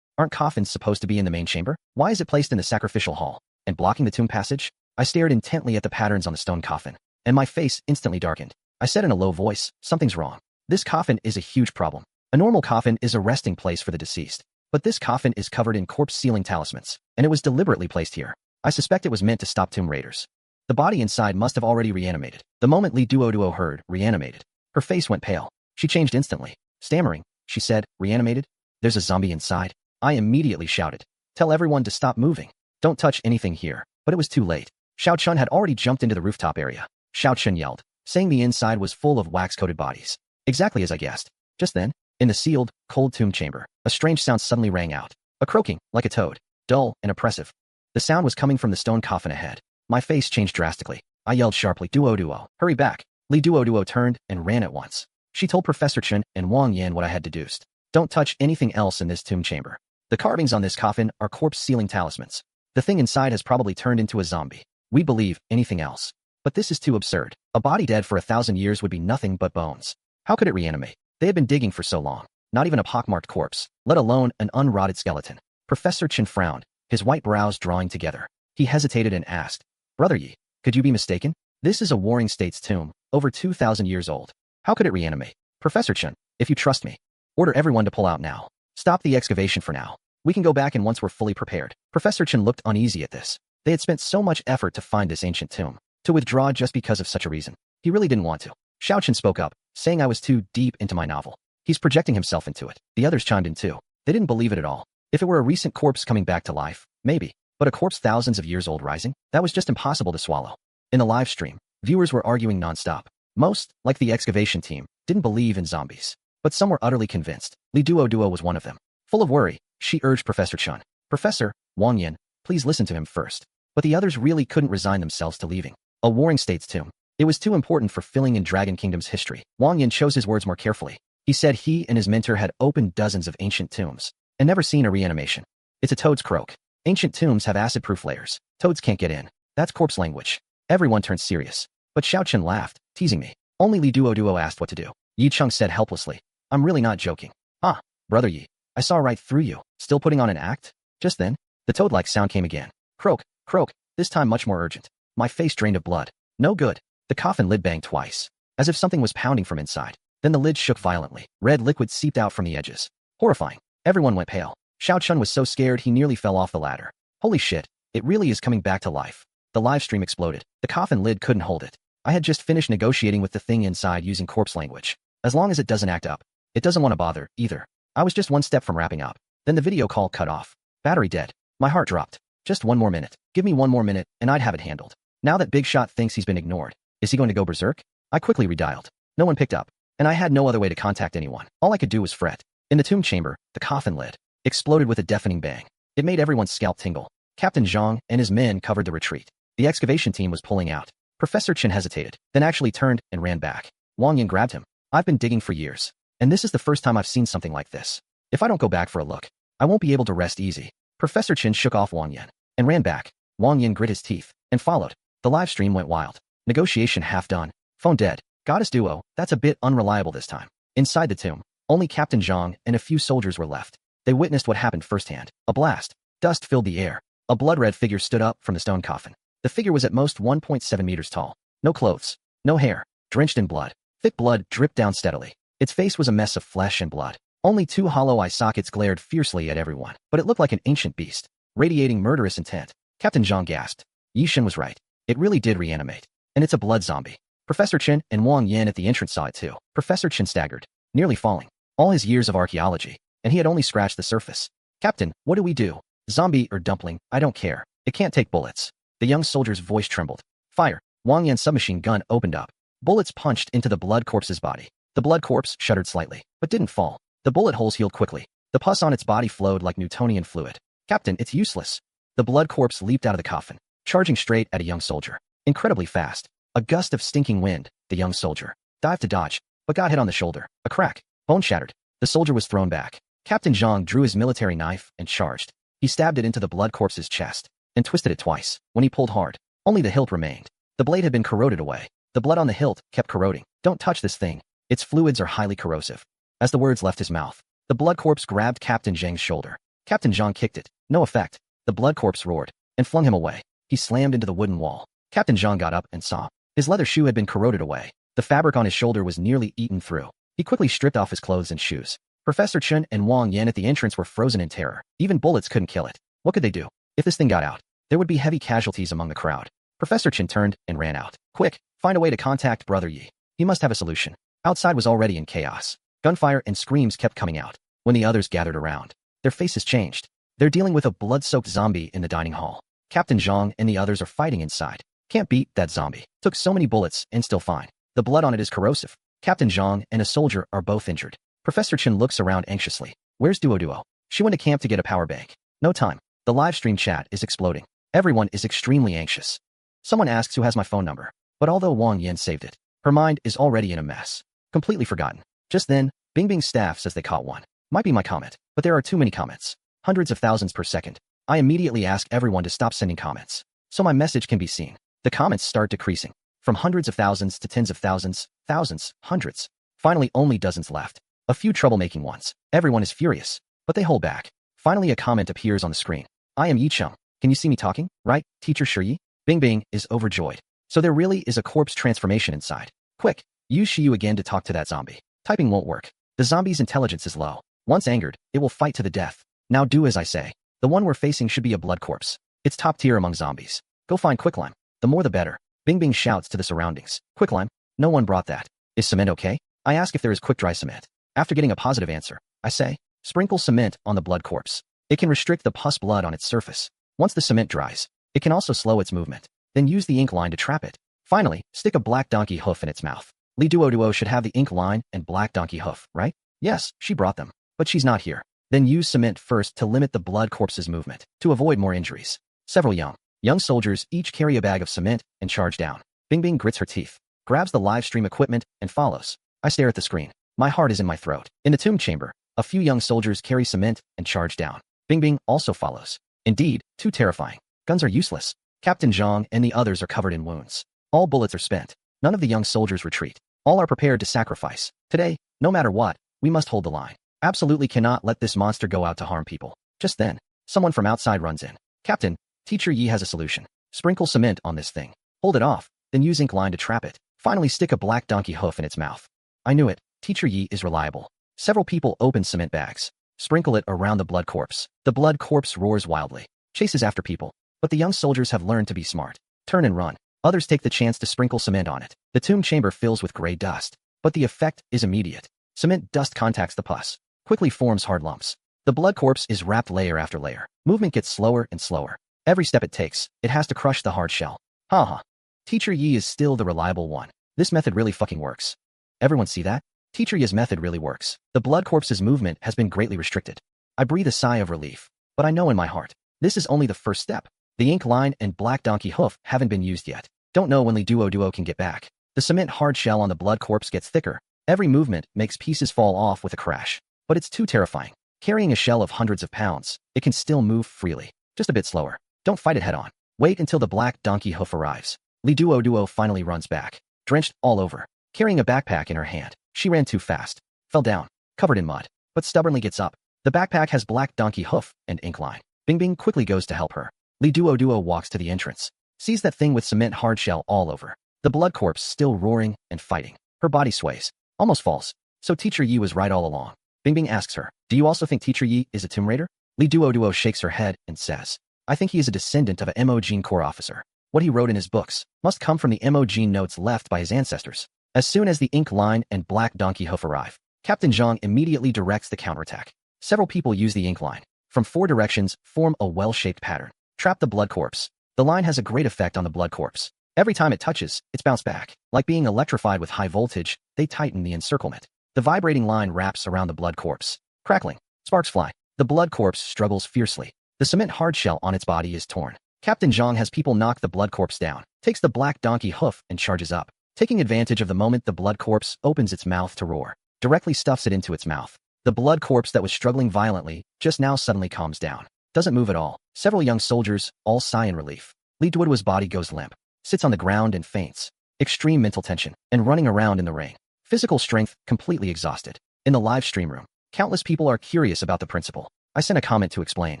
Aren't coffins supposed to be in the main chamber? Why is it placed in the sacrificial hall and blocking the tomb passage? I stared intently at the patterns on the stone coffin. and my face instantly darkened. I said in a low voice, something's wrong. This coffin is a huge problem. A normal coffin is a resting place for the deceased. But this coffin is covered in corpse-sealing talismans, and it was deliberately placed here. I suspect it was meant to stop tomb raiders. The body inside must have already reanimated. The moment Duoduo heard reanimated, her face went pale. She changed instantly. Stammering, she said, reanimated? There's a zombie inside. I immediately shouted. Tell everyone to stop moving. Don't touch anything here. But it was too late. Xiao Chun had already jumped into the rooftop area. Xiao Chun yelled, saying the inside was full of wax-coated bodies. Exactly as I guessed. Just then, in the sealed, cold tomb chamber, a strange sound suddenly rang out. A croaking, like a toad. Dull and oppressive. The sound was coming from the stone coffin ahead. My face changed drastically. I yelled sharply, Duoduo, hurry back. Duoduo turned and ran at once. She told Professor Chen and Wang Yan what I had deduced. Don't touch anything else in this tomb chamber. The carvings on this coffin are corpse-sealing talismans. The thing inside has probably turned into a zombie. We believe anything else. But this is too absurd. A body dead for 1,000 years would be nothing but bones. How could it reanimate? They had been digging for so long. Not even a pockmarked corpse, let alone an unrotted skeleton. Professor Chen frowned, his white brows drawing together. He hesitated and asked, Brother Yi, could you be mistaken? This is a warring state's tomb, over 2,000 years old. How could it reanimate? Professor Chen, if you trust me, order everyone to pull out now. Stop the excavation for now. We can go back and once we're fully prepared. Professor Chen looked uneasy at this. They had spent so much effort to find this ancient tomb. To withdraw just because of such a reason. He really didn't want to. Xiao Chen spoke up, saying I was too deep into my novel. He's projecting himself into it. The others chimed in too. They didn't believe it at all. If it were a recent corpse coming back to life, maybe. But a corpse thousands of years old rising? That was just impossible to swallow. In the live stream, viewers were arguing nonstop. Most, like the excavation team, didn't believe in zombies. But some were utterly convinced. Duoduo was one of them. Full of worry, she urged Professor Chen. Professor, Wang Yan, please listen to him first. But the others really couldn't resign themselves to leaving. A warring state's tomb. It was too important for filling in Dragon Kingdom's history. Wang Yan chose his words more carefully. He said he and his mentor had opened dozens of ancient tombs and never seen a reanimation. It's a toad's croak. Ancient tombs have acid-proof layers. Toads can't get in. That's corpse language. Everyone turned serious. But Xiao Chen laughed, teasing me. Only Duoduo asked what to do. Yi Cheng said helplessly, I'm really not joking. Ah, Brother Yi, I saw right through you. Still putting on an act? Just then, the toad-like sound came again. Croak, croak, this time much more urgent. My face drained of blood. No good. The coffin lid banged twice, as if something was pounding from inside. Then the lid shook violently. Red liquid seeped out from the edges. Horrifying. Everyone went pale. Xiao Chun was so scared he nearly fell off the ladder. Holy shit, it really is coming back to life. The live stream exploded. The coffin lid couldn't hold it. I had just finished negotiating with the thing inside using corpse language. As long as it doesn't act up, it doesn't want to bother, either. I was just one step from wrapping up. Then the video call cut off. Battery dead. My heart dropped. Just one more minute. Give me one more minute, and I'd have it handled. Now that Big Shot thinks he's been ignored, is he going to go berserk? I quickly redialed. No one picked up, and I had no other way to contact anyone. All I could do was fret. In the tomb chamber, the coffin lid exploded with a deafening bang. It made everyone's scalp tingle. Captain Zhang and his men covered the retreat. The excavation team was pulling out. Professor Chen hesitated, then actually turned and ran back. Wang Yan grabbed him. I've been digging for years, and this is the first time I've seen something like this. If I don't go back for a look, I won't be able to rest easy. Professor Chen shook off Wang Yan and ran back. Wang Yan grit his teeth and followed. The live stream went wild. Negotiation half done. Phone dead. Goddess Duo, that's a bit unreliable this time. Inside the tomb, only Captain Zhang and a few soldiers were left. They witnessed what happened firsthand. A blast. Dust filled the air. A blood-red figure stood up from the stone coffin. The figure was at most 1.7 meters tall. No clothes. No hair. Drenched in blood. Thick blood dripped down steadily. Its face was a mess of flesh and blood. Only two hollow eye sockets glared fiercely at everyone, but it looked like an ancient beast, radiating murderous intent. Captain Zhang gasped. Yi Shen was right. It really did reanimate. And it's a blood zombie. Professor Chen and Wang Yan at the entrance saw it too. Professor Chen staggered, nearly falling. All his years of archaeology, and he had only scratched the surface. Captain, what do we do? Zombie or dumpling, I don't care. It can't take bullets. The young soldier's voice trembled. Fire. Wang Yan's submachine gun opened up. Bullets punched into the blood corpse's body. The blood corpse shuddered slightly, but didn't fall. The bullet holes healed quickly. The pus on its body flowed like Newtonian fluid. Captain, it's useless. The blood corpse leaped out of the coffin, charging straight at a young soldier. Incredibly fast. A gust of stinking wind. The young soldier dived to dodge, but got hit on the shoulder. A crack. Bone shattered. The soldier was thrown back. Captain Zhang drew his military knife and charged. He stabbed it into the blood corpse's chest and twisted it twice. When he pulled hard, only the hilt remained. The blade had been corroded away. The blood on the hilt kept corroding. Don't touch this thing. Its fluids are highly corrosive. As the words left his mouth, the blood corpse grabbed Captain Zhang's shoulder. Captain Zhang kicked it. No effect. The blood corpse roared and flung him away. He slammed into the wooden wall. Captain Zhang got up and saw His leather shoe had been corroded away. The fabric on his shoulder was nearly eaten through. He quickly stripped off his clothes and shoes. Professor Chen and Wang Yan at the entrance were frozen in terror. Even bullets couldn't kill it. What could they do? If this thing got out, there would be heavy casualties among the crowd. Professor Chen turned and ran out. Quick, find a way to contact Brother Yi. He must have a solution. Outside was already in chaos. Gunfire and screams kept coming out. When the others gathered around, their faces changed. They're dealing with a blood-soaked zombie in the dining hall. Captain Zhang and the others are fighting inside. Can't beat that zombie. Took so many bullets and still fine. The blood on it is corrosive. Captain Zhang and a soldier are both injured. Professor Chen looks around anxiously. Where's Duoduo? She went to camp to get a power bank. No time. The live stream chat is exploding. Everyone is extremely anxious. Someone asks who has my phone number. But although Wang Yan saved it, her mind is already in a mess. Completely forgotten. Just then, Bingbing's staff says they caught one. Might be my comment, but there are too many comments. Hundreds of thousands per second. I immediately ask everyone to stop sending comments, so my message can be seen. The comments start decreasing, from hundreds of thousands to tens of thousands, thousands, hundreds. Finally, only dozens left. A few troublemaking ones. Everyone is furious, but they hold back. Finally, a comment appears on the screen. I am Yi Cheng. Can you see me talking? Right, Teacher Shiyi? Bingbing is overjoyed. So there really is a corpse transformation inside. Quick, use Shiyu again to talk to that zombie. Typing won't work. The zombie's intelligence is low. Once angered, it will fight to the death. Now do as I say. The one we're facing should be a blood corpse. It's top tier among zombies. Go find quicklime. The more the better. Bingbing shouts to the surroundings. Quicklime? No one brought that. Is cement okay? I ask if there is quick dry cement. After getting a positive answer, I say, sprinkle cement on the blood corpse. It can restrict the pus blood on its surface. Once the cement dries, it can also slow its movement. Then use the ink line to trap it. Finally, stick a black donkey hoof in its mouth. Li Duoduo should have the ink line and black donkey hoof, right? Yes, she brought them. But she's not here. Then use cement first to limit the blood corpse's movement, to avoid more injuries. Several young soldiers each carry a bag of cement and charge down. Bingbing grits her teeth, grabs the live stream equipment, and follows. I stare at the screen. My heart is in my throat. In the tomb chamber, a few young soldiers carry cement and charge down. Bingbing also follows. Indeed, too terrifying. Guns are useless. Captain Zhang and the others are covered in wounds. All bullets are spent. None of the young soldiers retreat. All are prepared to sacrifice. Today, no matter what, we must hold the line. Absolutely cannot let this monster go out to harm people. Just then, someone from outside runs in. Captain, Teacher Yi has a solution. Sprinkle cement on this thing. Hold it off, then use ink line to trap it. Finally, stick a black donkey hoof in its mouth. I knew it. Teacher Yi is reliable. Several people open cement bags. Sprinkle it around the blood corpse. The blood corpse roars wildly. Chases after people. But the young soldiers have learned to be smart. Turn and run. Others take the chance to sprinkle cement on it. The tomb chamber fills with gray dust. But the effect is immediate. Cement dust contacts the pus. Quickly forms hard lumps. The blood corpse is wrapped layer after layer. Movement gets slower and slower. Every step it takes, it has to crush the hard shell. Haha. Teacher Yi is still the reliable one. This method really fucking works. Everyone see that? Teacher Yi's method really works. The blood corpse's movement has been greatly restricted. I breathe a sigh of relief. But I know in my heart, this is only the first step. The ink line and black donkey hoof haven't been used yet. Don't know when Li Duoduo can get back. The cement hard shell on the blood corpse gets thicker. Every movement makes pieces fall off with a crash. But it's too terrifying. Carrying a shell of hundreds of pounds, it can still move freely. Just a bit slower. Don't fight it head on. Wait until the black donkey hoof arrives. Li Duoduo finally runs back. Drenched all over. Carrying a backpack in her hand. She ran too fast. Fell down. Covered in mud. But stubbornly gets up. The backpack has black donkey hoof and ink line. Bingbing quickly goes to help her. Li Duoduo walks to the entrance. Sees that thing with cement hard shell all over. The blood corpse still roaring and fighting. Her body sways. Almost falls. So Teacher Yi was right all along. Bingbing asks her, do you also think Teacher Yi is a Tomb Raider? Li Duoduo shakes her head and says, I think he is a descendant of a Mo Gene Corps officer. What he wrote in his books must come from the Mo Gene notes left by his ancestors. As soon as the ink line and black donkey hoof arrive, Captain Zhang immediately directs the counterattack. Several people use the ink line. From 4 directions, form a well-shaped pattern. Trap the blood corpse. The line has a great effect on the blood corpse. Every time it touches, it's bounced back. Like being electrified with high voltage, they tighten the encirclement. The vibrating line wraps around the blood corpse. Crackling. Sparks fly. The blood corpse struggles fiercely. The cement hard shell on its body is torn. Captain Zhang has people knock the blood corpse down, takes the black donkey hoof and charges up. Taking advantage of the moment the blood corpse opens its mouth to roar, directly stuffs it into its mouth. The blood corpse that was struggling violently just now suddenly calms down. Doesn't move at all. Several young soldiers all sigh in relief. Li Duoduo's body goes limp, sits on the ground and faints. Extreme mental tension and running around in the rain. Physical strength completely exhausted. In the live stream room, countless people are curious about the principle. I sent a comment to explain.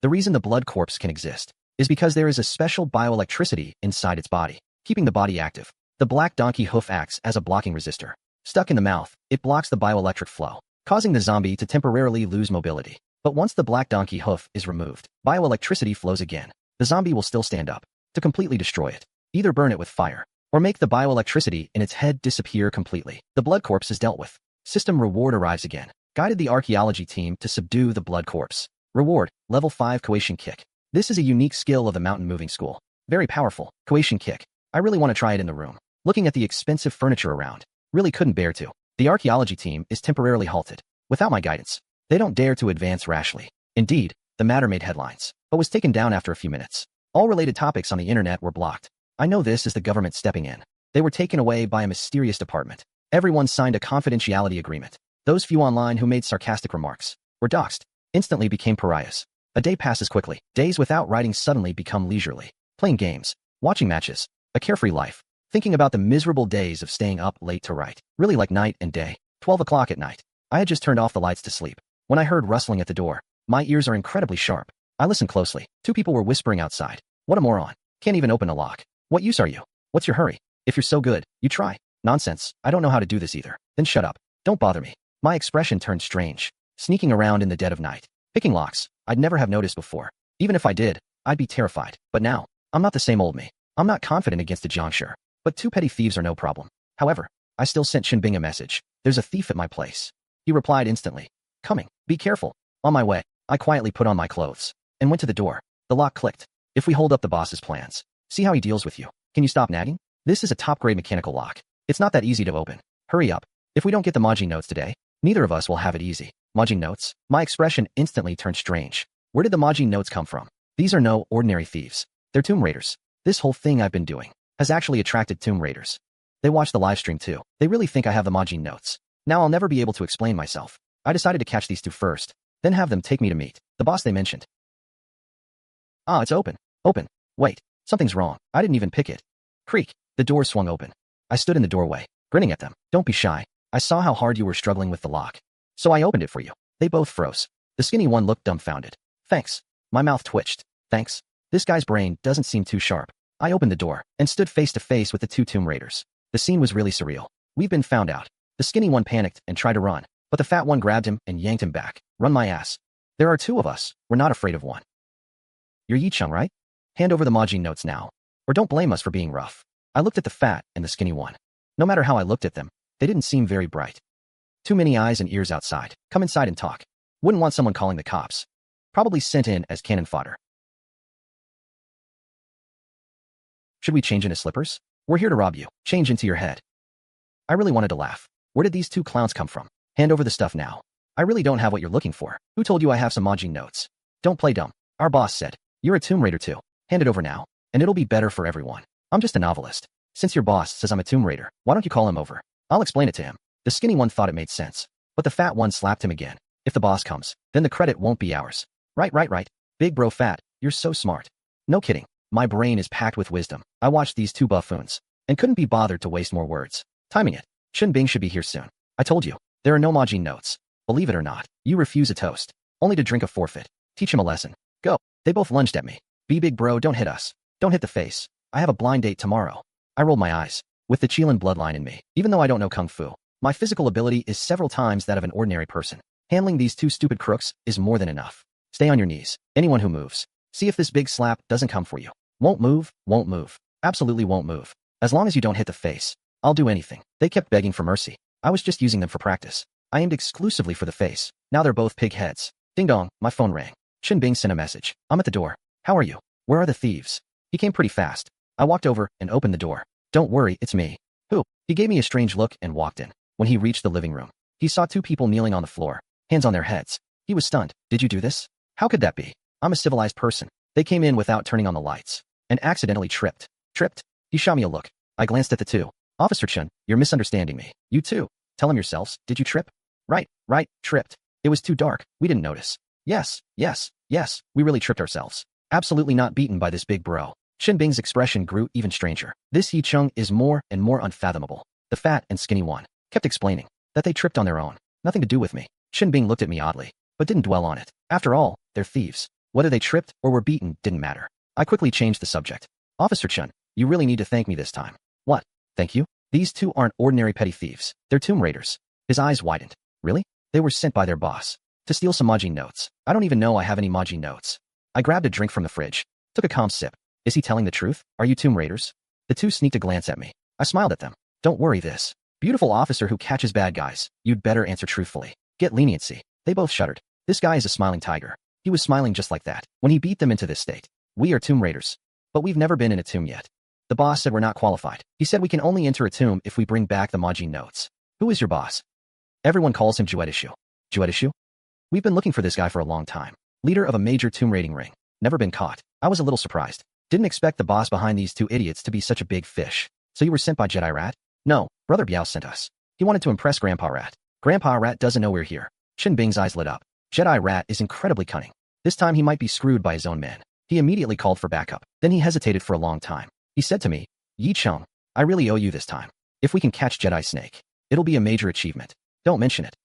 The reason the blood corpse can exist is because there is a special bioelectricity inside its body, keeping the body active. The black donkey hoof acts as a blocking resistor. Stuck in the mouth, it blocks the bioelectric flow, causing the zombie to temporarily lose mobility. But once the black donkey hoof is removed, bioelectricity flows again. The zombie will still stand up. To completely destroy it, either burn it with fire, or make the bioelectricity in its head disappear completely. The blood corpse is dealt with. System reward arrives again. Guided the archaeology team to subdue the blood corpse. Reward, level 5 cohesion kick. This is a unique skill of the mountain moving school. Very powerful, cohesion kick. I really want to try it in the room. Looking at the expensive furniture around, really couldn't bear to. The archaeology team is temporarily halted. Without my guidance, they don't dare to advance rashly. Indeed, the matter made headlines, but was taken down after a few minutes. All related topics on the internet were blocked. I know this is the government stepping in. They were taken away by a mysterious department. Everyone signed a confidentiality agreement. Those few online who made sarcastic remarks were doxxed, instantly became pariahs. A day passes quickly. Days without writing suddenly become leisurely. Playing games, watching matches, a carefree life. Thinking about the miserable days of staying up late to write. Really like night and day. 12 o'clock at night. I had just turned off the lights to sleep when I heard rustling at the door. My ears are incredibly sharp. I listened closely. 2 people were whispering outside. What a moron. Can't even open a lock. What use are you? What's your hurry? If you're so good, you try. Nonsense. I don't know how to do this either. Then shut up. Don't bother me. My expression turned strange. Sneaking around in the dead of night. Picking locks. I'd never have noticed before. Even if I did, I'd be terrified. But now, I'm not the same old me. I'm not confident against a juncture. But 2 petty thieves are no problem. However, I still sent Qinbing a message. There's a thief at my place. He replied instantly. Coming. Be careful. On my way. I quietly put on my clothes and went to the door. The lock clicked. If we hold up the boss's plans, see how he deals with you. Can you stop nagging? This is a top-grade mechanical lock. It's not that easy to open. Hurry up. If we don't get the Majin notes today, neither of us will have it easy. Majin notes? My expression instantly turned strange. Where did the Majin notes come from? These are no ordinary thieves. They're Tomb Raiders. This whole thing I've been doing has actually attracted Tomb Raiders. They watch the live stream too. They really think I have the Majin notes. Now I'll never be able to explain myself. I decided to catch these 2 first, then have them take me to meet the boss they mentioned. Ah, it's open. Open. Wait, something's wrong. I didn't even pick it. Creak. The door swung open. I stood in the doorway, grinning at them. Don't be shy. I saw how hard you were struggling with the lock, so I opened it for you. They both froze. The skinny one looked dumbfounded. Thanks. My mouth twitched. Thanks. This guy's brain doesn't seem too sharp. I opened the door and stood face to face with the 2 Tomb Raiders. The scene was really surreal. We've been found out. The skinny one panicked and tried to run, but the fat one grabbed him and yanked him back. Run my ass. There are 2 of us. We're not afraid of one. You're Yi-chung, right? Hand over the Majin notes now. Or don't blame us for being rough. I looked at the fat and the skinny one. No matter how I looked at them, they didn't seem very bright. Too many eyes and ears outside. Come inside and talk. Wouldn't want someone calling the cops. Probably sent in as cannon fodder. Should we change into slippers? We're here to rob you. Change into your head. I really wanted to laugh. Where did these 2 clowns come from? Hand over the stuff now. I really don't have what you're looking for. Who told you I have some Majin notes? Don't play dumb. Our boss said. You're a Tomb Raider too. Hand it over now, and it'll be better for everyone. I'm just a novelist. Since your boss says I'm a Tomb Raider, why don't you call him over? I'll explain it to him. The skinny one thought it made sense, but the fat one slapped him again. If the boss comes, then the credit won't be ours. Right. Big bro fat, you're so smart. No kidding. My brain is packed with wisdom. I watched these 2 buffoons and couldn't be bothered to waste more words. Timing it. Qinbing should be here soon. I told you, there are no Majin notes. Believe it or not, you refuse a toast, only to drink a forfeit. Teach him a lesson. Go. They both lunged at me. Be big bro, don't hit us. Don't hit the face. I have a blind date tomorrow. I rolled my eyes. With the Qilin bloodline in me, even though I don't know Kung Fu, my physical ability is several times that of an ordinary person. Handling these 2 stupid crooks is more than enough. Stay on your knees. Anyone who moves. See if this big slap doesn't come for you. Won't move. Absolutely won't move. As long as you don't hit the face, I'll do anything. They kept begging for mercy. I was just using them for practice. I aimed exclusively for the face. Now they're both pig heads. Ding dong, my phone rang. Qinbing sent a message. I'm at the door. How are you? Where are the thieves? He came pretty fast. I walked over and opened the door. Don't worry, it's me. Who? He gave me a strange look and walked in. When he reached the living room, he saw 2 people kneeling on the floor, hands on their heads. He was stunned. Did you do this? How could that be? I'm a civilized person. They came in without turning on the lights and accidentally tripped. Tripped? He shot me a look. I glanced at the 2. Officer Chen, you're misunderstanding me. You too. Tell him yourselves. Did you trip? Right, tripped. It was too dark. We didn't notice. Yes, we really tripped ourselves. Absolutely not beaten by this big bro. Qinbing's expression grew even stranger. This Yi-chung is more and more unfathomable. The fat and skinny one kept explaining that they tripped on their own. Nothing to do with me. Qinbing looked at me oddly, but didn't dwell on it. After all, they're thieves. Whether they tripped or were beaten didn't matter. I quickly changed the subject. Officer Chen, you really need to thank me this time. What? Thank you. These two aren't ordinary petty thieves. They're tomb raiders. His eyes widened. Really? They were sent by their boss to steal some Maji notes. I don't even know I have any Maji notes. I grabbed a drink from the fridge, took a calm sip. Is he telling the truth? Are you tomb raiders? The two sneaked a glance at me. I smiled at them. Don't worry, this beautiful officer who catches bad guys. You'd better answer truthfully. Get leniency. They both shuddered. This guy is a smiling tiger. He was smiling just like that when he beat them into this state. We are tomb raiders, but we've never been in a tomb yet. The boss said we're not qualified. He said we can only enter a tomb if we bring back the Maji notes. Who is your boss? Everyone calls him Duoduo. Duoduo? We've been looking for this guy for a long time. Leader of a major tomb raiding ring. Never been caught. I was a little surprised. Didn't expect the boss behind these two idiots to be such a big fish. So you were sent by Jedi Rat? No, Brother Biao sent us. He wanted to impress Grandpa Rat. Grandpa Rat doesn't know we're here. Qin Bing's eyes lit up. Jedi Rat is incredibly cunning. This time he might be screwed by his own men. He immediately called for backup. Then he hesitated for a long time. He said to me, Yi Cheng, I really owe you this time. If we can catch Jedi Snake, it'll be a major achievement. Don't mention it.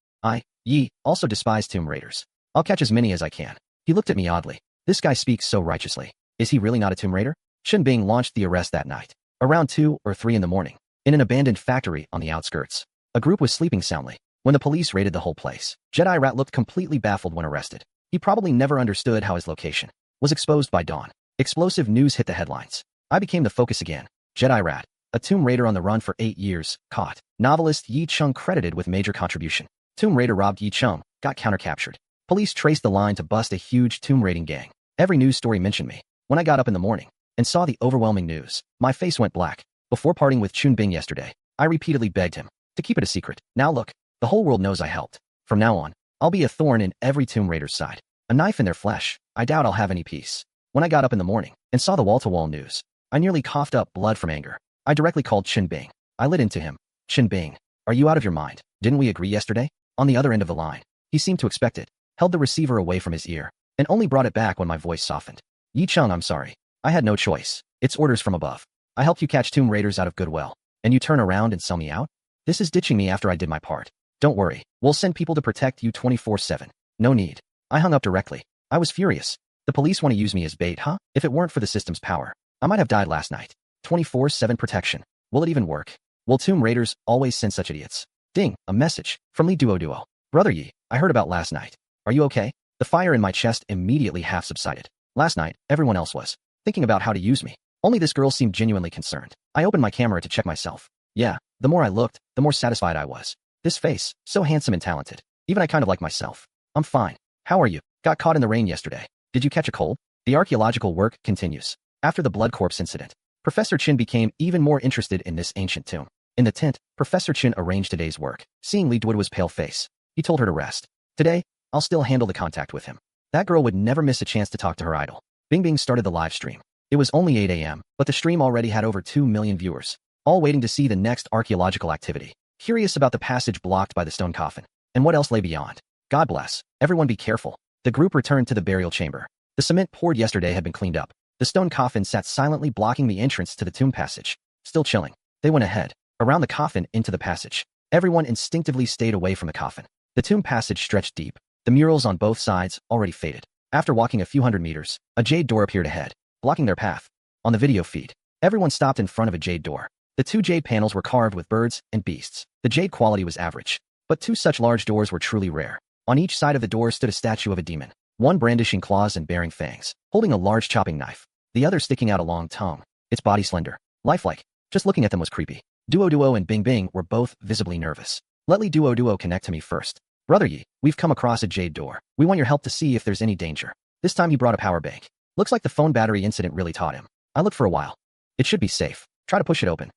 Yi, also despise tomb raiders. I'll catch as many as I can. He looked at me oddly. This guy speaks so righteously. Is he really not a tomb raider? Qin Bing launched the arrest that night. Around 2 or 3 in the morning. In an abandoned factory on the outskirts. A group was sleeping soundly when the police raided the whole place. Jedi Rat looked completely baffled when arrested. He probably never understood how his location was exposed by dawn. Explosive news hit the headlines. I became the focus again. Jedi Rat, a tomb raider on the run for 8 years, caught. Novelist Yi Cheng credited with major contribution. Tomb raider robbed Yi Cheng, got counter-captured. Police traced the line to bust a huge tomb raiding gang. Every news story mentioned me. When I got up in the morning and saw the overwhelming news, my face went black. Before parting with Qin Bing yesterday, I repeatedly begged him to keep it a secret. Now look, the whole world knows I helped. From now on, I'll be a thorn in every tomb raider's side. A knife in their flesh. I doubt I'll have any peace. When I got up in the morning and saw the wall-to-wall news, I nearly coughed up blood from anger. I directly called Qin Bing. I lit into him. Qin Bing, are you out of your mind? Didn't we agree yesterday? On the other end of the line, he seemed to expect it, held the receiver away from his ear, and only brought it back when my voice softened. Yi Cheng, I'm sorry. I had no choice. It's orders from above. I helped you catch tomb raiders out of goodwill, and you turn around and sell me out? This is ditching me after I did my part. Don't worry, we'll send people to protect you 24/7. No need. I hung up directly. I was furious. The police want to use me as bait, huh? If it weren't for the system's power, I might have died last night. 24/7 protection. Will it even work? Will tomb raiders always send such idiots? Ding, a message from Duoduo. Brother Yi, I heard about last night. Are you okay? The fire in my chest immediately half subsided. Last night, everyone else was thinking about how to use me. Only this girl seemed genuinely concerned. I opened my camera to check myself. Yeah, the more I looked, the more satisfied I was. This face, so handsome and talented. Even I kind of like myself. I'm fine. How are you? Got caught in the rain yesterday. Did you catch a cold? The archaeological work continues. After the blood corpse incident, Professor Qin became even more interested in this ancient tomb. In the tent, Professor Qin arranged today's work. Seeing Li Duoduo's pale face, he told her to rest. Today, I'll still handle the contact with him. That girl would never miss a chance to talk to her idol. Bing Bing started the live stream. It was only 8 a.m., but the stream already had over 2 million viewers, all waiting to see the next archaeological activity. Curious about the passage blocked by the stone coffin, and what else lay beyond. God bless. Everyone be careful. The group returned to the burial chamber. The cement poured yesterday had been cleaned up. The stone coffin sat silently blocking the entrance to the tomb passage. Still chilling. They went ahead, around the coffin into the passage. Everyone instinctively stayed away from the coffin. The tomb passage stretched deep. The murals on both sides already faded. After walking a few hundred meters, a jade door appeared ahead, blocking their path. On the video feed, everyone stopped in front of a jade door. The 2 jade panels were carved with birds and beasts. The jade quality was average, but 2 such large doors were truly rare. On each side of the door stood a statue of a demon, one brandishing claws and bearing fangs, holding a large chopping knife, the other sticking out a long tongue, its body slender, lifelike. Just looking at them was creepy. Duoduo and Bing Bing were both visibly nervous. Let Li Duoduo connect to me first. Brother Yi, we've come across a jade door. We want your help to see if there's any danger. This time he brought a power bank. Looks like the phone battery incident really taught him. I looked for a while. It should be safe. Try to push it open.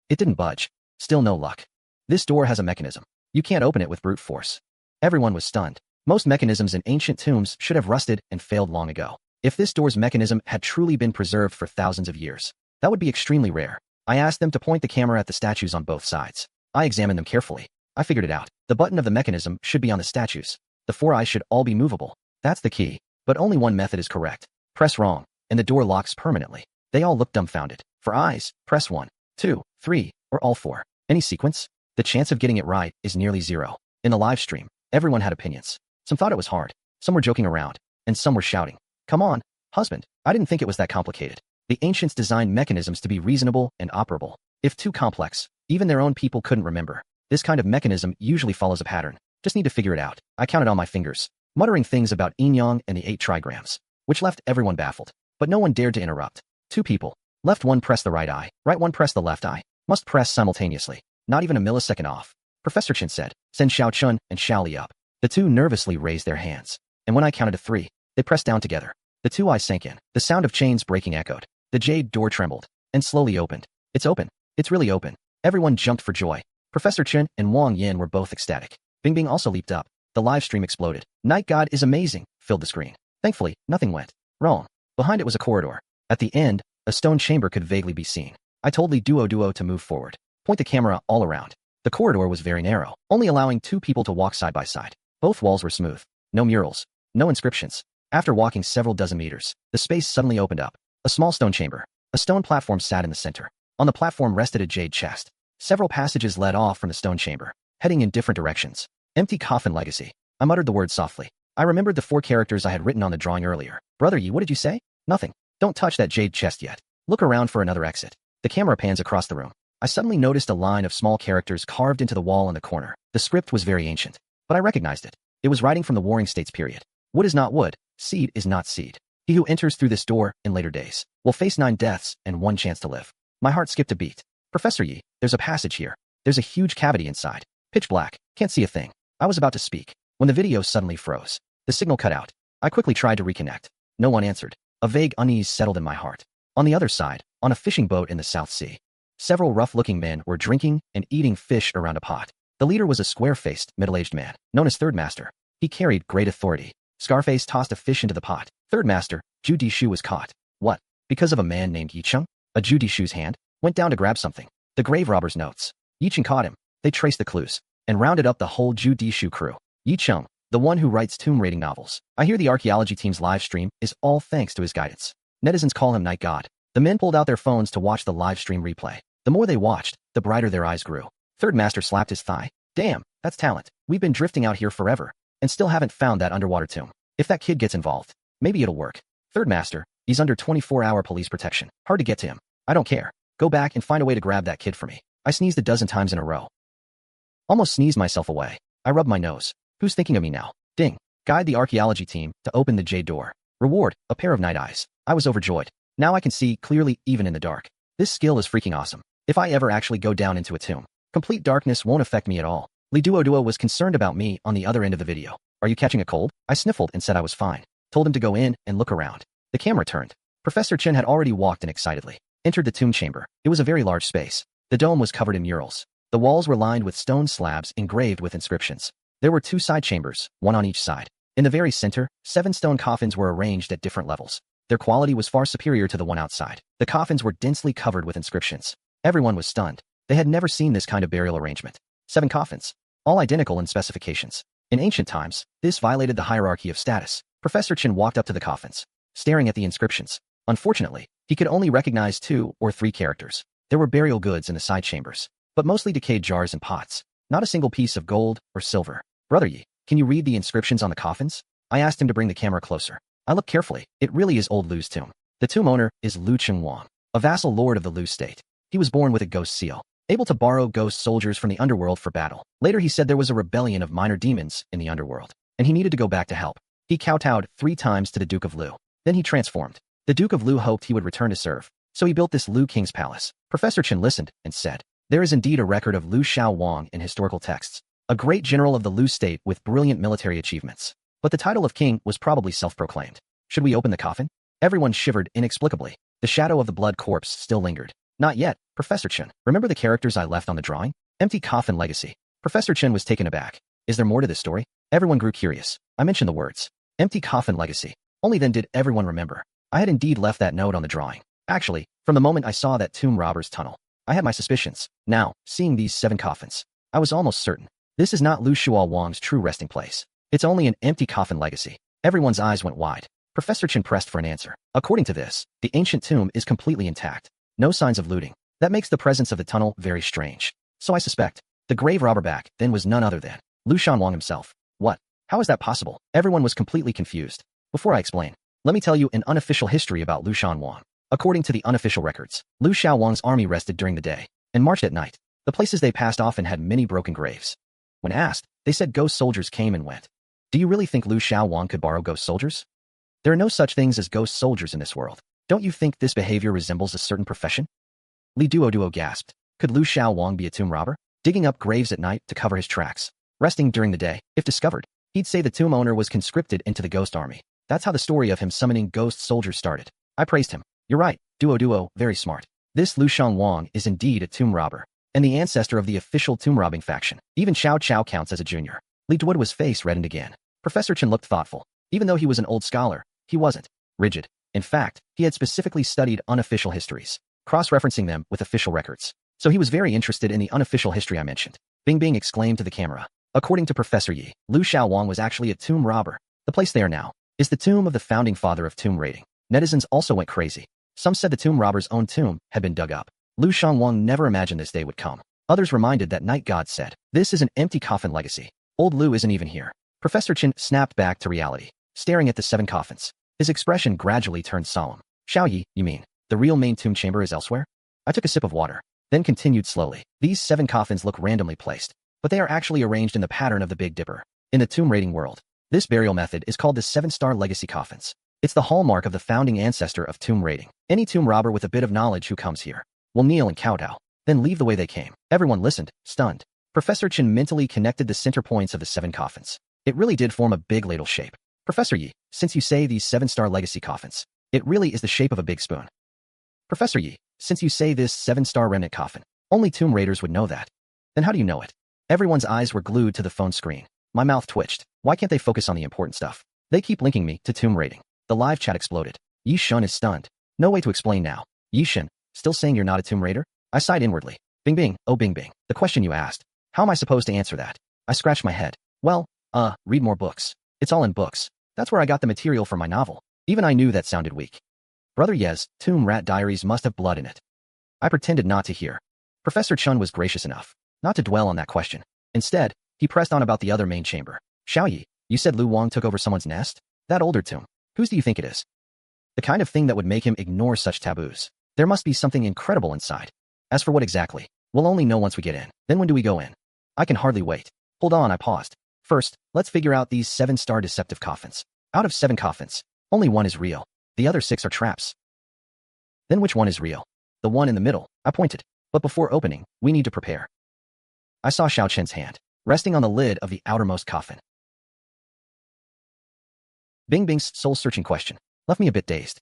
It didn't budge. Still no luck. This door has a mechanism. You can't open it with brute force. Everyone was stunned. Most mechanisms in ancient tombs should have rusted and failed long ago. If this door's mechanism had truly been preserved for thousands of years, that would be extremely rare. I asked them to point the camera at the statues on both sides. I examined them carefully. I figured it out. The button of the mechanism should be on the statues. The 4 eyes should all be movable. That's the key. But only one method is correct. Press wrong, and the door locks permanently. They all looked dumbfounded. For eyes, press 1, 2, 3, or all 4. Any sequence? The chance of getting it right is nearly 0. In the live stream, everyone had opinions. Some thought it was hard. Some were joking around, and some were shouting, "Come on, husband, I didn't think it was that complicated." The ancients designed mechanisms to be reasonable and operable. If too complex, even their own people couldn't remember. This kind of mechanism usually follows a pattern. Just need to figure it out. I counted on my fingers, muttering things about yin-yang and the 8 trigrams, which left everyone baffled. But no one dared to interrupt. 2 people. Left one pressed the right eye, right one pressed the left eye. Must press simultaneously. Not even a millisecond off. Professor Chen said, "Send Xiao Chun and Xiao Li up." The 2 nervously raised their hands. And when I counted to 3, they pressed down together. The 2 eyes sank in. The sound of chains breaking echoed. The jade door trembled and slowly opened. It's open. It's really open. Everyone jumped for joy. Professor Chen and Wang Yin were both ecstatic. Bing Bing also leaped up. The live stream exploded. "Night God is amazing," filled the screen. Thankfully, nothing went wrong. Behind it was a corridor. At the end, a stone chamber could vaguely be seen. I told Li Duoduo to move forward. Point the camera all around. The corridor was very narrow, only allowing 2 people to walk side by side. Both walls were smooth. No murals. No inscriptions. After walking several dozen meters, the space suddenly opened up. A small stone chamber. A stone platform sat in the center. On the platform rested a jade chest. Several passages led off from the stone chamber, heading in different directions. Empty coffin legacy. I muttered the word softly. I remembered the 4 characters I had written on the drawing earlier. "Brother Yi, what did you say?" "Nothing. Don't touch that jade chest yet. Look around for another exit." The camera pans across the room. I suddenly noticed a line of small characters carved into the wall in the corner. The script was very ancient, but I recognized it. It was writing from the Warring States period. Wood is not wood. Seed is not seed. He who enters through this door in later days will face 9 deaths and 1 chance to live. My heart skipped a beat. "Professor Yi, there's a passage here. There's a huge cavity inside. Pitch black. Can't see a thing." I was about to speak when the video suddenly froze. The signal cut out. I quickly tried to reconnect. No one answered. A vague unease settled in my heart. On the other side, on a fishing boat in the South Sea, several rough-looking men were drinking and eating fish around a pot. The leader was a square-faced, middle-aged man, known as Third Master. He carried great authority. Scarface tossed a fish into the pot. Third Master, Zhu Dishu, was caught. What? Because of a man named Yicheng? A Zhu Dishu's hand went down to grab something. The grave robber's notes. Yicheng caught him. They traced the clues and rounded up the whole Zhu Dishu crew. Yicheng, the one who writes tomb raiding novels. I hear the archaeology team's live stream is all thanks to his guidance. Netizens call him Night God. The men pulled out their phones to watch the live stream replay. The more they watched, the brighter their eyes grew. Third Master slapped his thigh. "Damn, that's talent. We've been drifting out here forever and still haven't found that underwater tomb. If that kid gets involved, maybe it'll work." Third Master, he's under 24-hour police protection. Hard to get to him. I don't care. Go back and find a way to grab that kid for me. I sneezed a dozen times in a row. Almost sneezed myself away. I rubbed my nose. Who's thinking of me now? Ding. Guide the archaeology team to open the jade door. Reward, a pair of night eyes. I was overjoyed. Now I can see clearly even in the dark. This skill is freaking awesome. If I ever actually go down into a tomb, complete darkness won't affect me at all. Li Duoduo was concerned about me on the other end of the video. "Are you catching a cold?" I sniffled and said I was fine. Told him to go in and look around. The camera turned. Professor Chen had already walked in excitedly. Entered the tomb chamber. It was a very large space. The dome was covered in murals. The walls were lined with stone slabs engraved with inscriptions. There were 2 side chambers, one on each side. In the very center, 7 stone coffins were arranged at different levels. Their quality was far superior to the one outside. The coffins were densely covered with inscriptions. Everyone was stunned. They had never seen this kind of burial arrangement. 7 coffins, all identical in specifications. In ancient times, this violated the hierarchy of status. Professor Chen walked up to the coffins, staring at the inscriptions. Unfortunately, he could only recognize 2 or 3 characters. There were burial goods in the side chambers, but mostly decayed jars and pots. Not a single piece of gold or silver. "Brother Yi, can you read the inscriptions on the coffins?" I asked him to bring the camera closer. I looked carefully. It really is old Lu's tomb. The tomb owner is Lu Chengwang, a vassal lord of the Lu state. He was born with a ghost seal, able to borrow ghost soldiers from the underworld for battle. Later he said there was a rebellion of minor demons in the underworld, and he needed to go back to help. He kowtowed 3 times to the Duke of Lu. Then he transformed. The Duke of Lu hoped he would return to serve, so he built this Lu King's palace. Professor Chen listened and said, "There is indeed a record of Lu Xiaowang in historical texts, a great general of the Lu state with brilliant military achievements. But the title of king was probably self-proclaimed. Should we open the coffin?" Everyone shivered inexplicably. The shadow of the blood corpse still lingered. "Not yet, Professor Chen. Remember the characters I left on the drawing? Empty coffin legacy." Professor Chen was taken aback. "Is there more to this story?" Everyone grew curious. I mentioned the words, "empty coffin legacy." Only then did everyone remember. I had indeed left that note on the drawing. Actually, from the moment I saw that tomb robber's tunnel, I had my suspicions. Now, seeing these 7 coffins, I was almost certain. This is not Lu Shuowang's true resting place. It's only an empty coffin legacy. Everyone's eyes went wide. Professor Chen pressed for an answer. According to this, the ancient tomb is completely intact. No signs of looting. That makes the presence of the tunnel very strange. So I suspect the grave robber back then was none other than Lu Shanwang himself. What? How is that possible? Everyone was completely confused. Before I explain, let me tell you an unofficial history about Lu Shanwang. According to the unofficial records, Lu Xiaowang's army rested during the day. and marched at night. The places they passed often had many broken graves. When asked, they said ghost soldiers came and went. Do you really think Lu Xiaowang could borrow ghost soldiers? There are no such things as ghost soldiers in this world. Don't you think this behavior resembles a certain profession? Li Duoduo gasped. Could Lu Xiaowang be a tomb robber? Digging up graves at night to cover his tracks. Resting during the day, if discovered. He'd say the tomb owner was conscripted into the ghost army. That's how the story of him summoning ghost soldiers started. I praised him. You're right, Duoduo, very smart. This Lu Xiaowang is indeed a tomb robber, and the ancestor of the official tomb robbing faction. Even Xiao Chao counts as a junior. Li Duoduo's face reddened again. Professor Chen looked thoughtful. Even though he was an old scholar, he wasn't rigid. In fact, he had specifically studied unofficial histories, cross-referencing them with official records. So he was very interested in the unofficial history I mentioned. Bing Bing exclaimed to the camera. According to Professor Yi, Lu Xiaowang was actually a tomb robber. The place they are now is the tomb of the founding father of tomb raiding. Netizens also went crazy. Some said the tomb robber's own tomb had been dug up. Lu Xiaowang never imagined this day would come. Others reminded that night god said, "This is an empty coffin legacy. Old Lu isn't even here." Professor Chen snapped back to reality, staring at the 7 coffins. His expression gradually turned solemn. Xiaoyi, you mean, the real main tomb chamber is elsewhere? I took a sip of water, then continued slowly. These 7 coffins look randomly placed, but they are actually arranged in the pattern of the Big Dipper. In the tomb raiding world, this burial method is called the 7-star legacy coffins. It's the hallmark of the founding ancestor of tomb raiding. Any tomb robber with a bit of knowledge who comes here will kneel and kowtow, then leave the way they came. Everyone listened, stunned. Professor Chen mentally connected the center points of the 7 coffins. It really did form a big ladle shape. Professor Yi, since you say these 7-star legacy coffins, it really is the shape of a big spoon. Professor Yi, since you say this 7-star remnant coffin, only tomb raiders would know that. Then how do you know it? Everyone's eyes were glued to the phone screen. My mouth twitched. Why can't they focus on the important stuff? They keep linking me to tomb raiding. The live chat exploded. Yi Shun is stunned. No way to explain now. Yi Shun, still saying you're not a tomb raider? I sighed inwardly. Bing Bing, oh Bing Bing, the question you asked. How am I supposed to answer that? I scratched my head. Well, read more books. It's all in books. That's where I got the material for my novel. Even I knew that sounded weak. Brother Yez, Tomb Rat Diaries must have blood in it. I pretended not to hear. Professor Chun was gracious enough not to dwell on that question. Instead, he pressed on about the other main chamber. Xiaoyi, you said Lu Wang took over someone's nest? That older tomb. Whose do you think it is? The kind of thing that would make him ignore such taboos. There must be something incredible inside. As for what exactly, we'll only know once we get in. Then when do we go in? I can hardly wait. Hold on, I paused. First, let's figure out these 7-star deceptive coffins. Out of 7 coffins, only 1 is real. The other 6 are traps. Then which one is real? The one in the middle, I pointed. But before opening, we need to prepare. I saw Xiao Chen's hand, resting on the lid of the outermost coffin. Bing Bing's soul-searching question left me a bit dazed.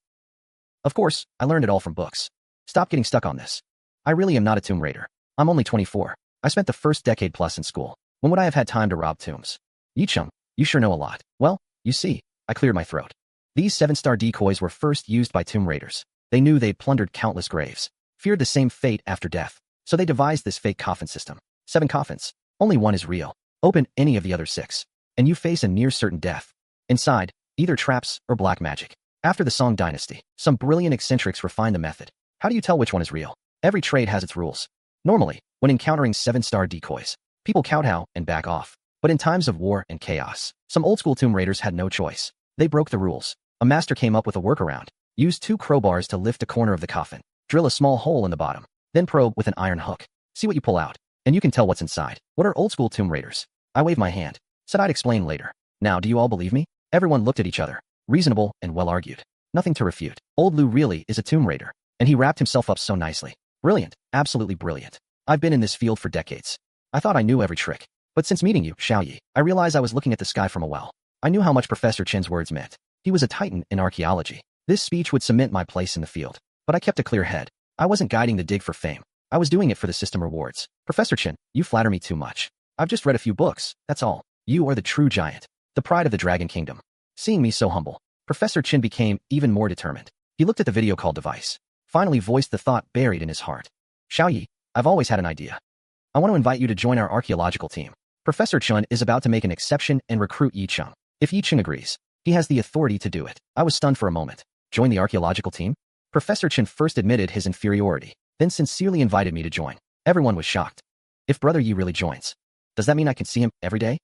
Of course, I learned it all from books. Stop getting stuck on this. I really am not a tomb raider. I'm only 24. I spent the first decade plus in school. When would I have had time to rob tombs? Yicheng, you sure know a lot. Well, you see, I cleared my throat. These 7-star decoys were first used by tomb raiders. They knew they'd plundered countless graves, feared the same fate after death, so they devised this fake coffin system. 7 coffins. Only 1 is real. Open any of the other 6, and you face a near certain death. Inside, either traps or black magic. After the Song Dynasty, some brilliant eccentrics refined the method. How do you tell which one is real? Every trade has its rules. Normally, when encountering 7-star decoys, people kowtow and back off. But in times of war and chaos, some old-school tomb raiders had no choice. They broke the rules. A master came up with a workaround. Use 2 crowbars to lift a corner of the coffin. Drill a small hole in the bottom. Then probe with an iron hook. See what you pull out, and you can tell what's inside. What are old-school tomb raiders? I waved my hand. Said I'd explain later. Now, do you all believe me? Everyone looked at each other. Reasonable and well-argued. Nothing to refute. Old Lu really is a tomb raider, and he wrapped himself up so nicely. Brilliant. Absolutely brilliant. I've been in this field for decades. I thought I knew every trick. But since meeting you, Xiaoyi, I realized I was looking at the sky from a well. I knew how much Professor Chen's words meant. He was a titan in archaeology. This speech would cement my place in the field. But I kept a clear head. I wasn't guiding the dig for fame. I was doing it for the system rewards. Professor Chen, you flatter me too much. I've just read a few books, that's all. You are the true giant. The pride of the Dragon Kingdom. Seeing me so humble, Professor Chen became even more determined. He looked at the video call device. Finally voiced the thought buried in his heart. Xiaoyi, I've always had an idea. I want to invite you to join our archaeological team. Professor Chen is about to make an exception and recruit Yicheng. If Yicheng agrees, he has the authority to do it. I was stunned for a moment. Join the archaeological team? Professor Chen first admitted his inferiority, then sincerely invited me to join. Everyone was shocked. If Brother Yi really joins, does that mean I can see him every day?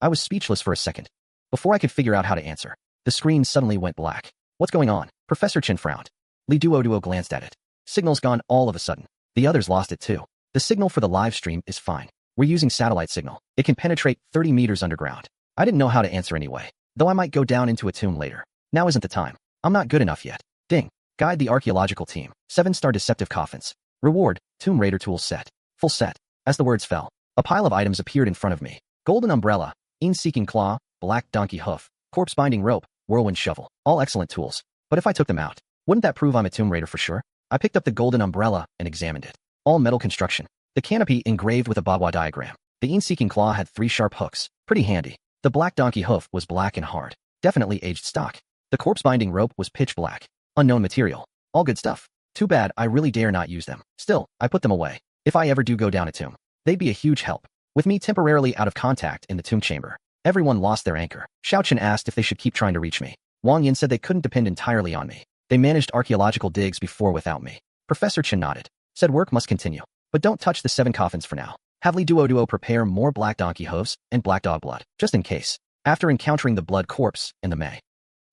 I was speechless for a second. Before I could figure out how to answer, the screen suddenly went black. What's going on? Professor Chen frowned. Li Duoduo glanced at it. Signal's gone all of a sudden. The others lost it too. The signal for the live stream is fine. We're using satellite signal. It can penetrate 30 meters underground. I didn't know how to answer anyway, though I might go down into a tomb later. Now isn't the time. I'm not good enough yet. Ding. Guide the archaeological team. 7-star deceptive coffins. Reward, Tomb Raider tool set. Full set. As the words fell, a pile of items appeared in front of me. Golden umbrella, seeking claw, black donkey hoof, corpse binding rope, whirlwind shovel. All excellent tools. But if I took them out, wouldn't that prove I'm a Tomb Raider for sure? I picked up the golden umbrella and examined it. All metal construction. The canopy engraved with a Bagua diagram. The seeking claw had 3 sharp hooks. Pretty handy. The black donkey hoof was black and hard. Definitely aged stock. The corpse binding rope was pitch black. Unknown material. All good stuff. Too bad I really dare not use them. Still, I put them away. If I ever do go down a tomb, they'd be a huge help. With me temporarily out of contact in the tomb chamber, everyone lost their anchor. Xiaochen asked if they should keep trying to reach me. Wang Yin said they couldn't depend entirely on me. They managed archaeological digs before without me. Professor Chen nodded. Said work must continue. But don't touch the 7 coffins for now. Have Li Duoduo prepare more black donkey hooves and black dog blood, just in case. After encountering the blood corpse in the May,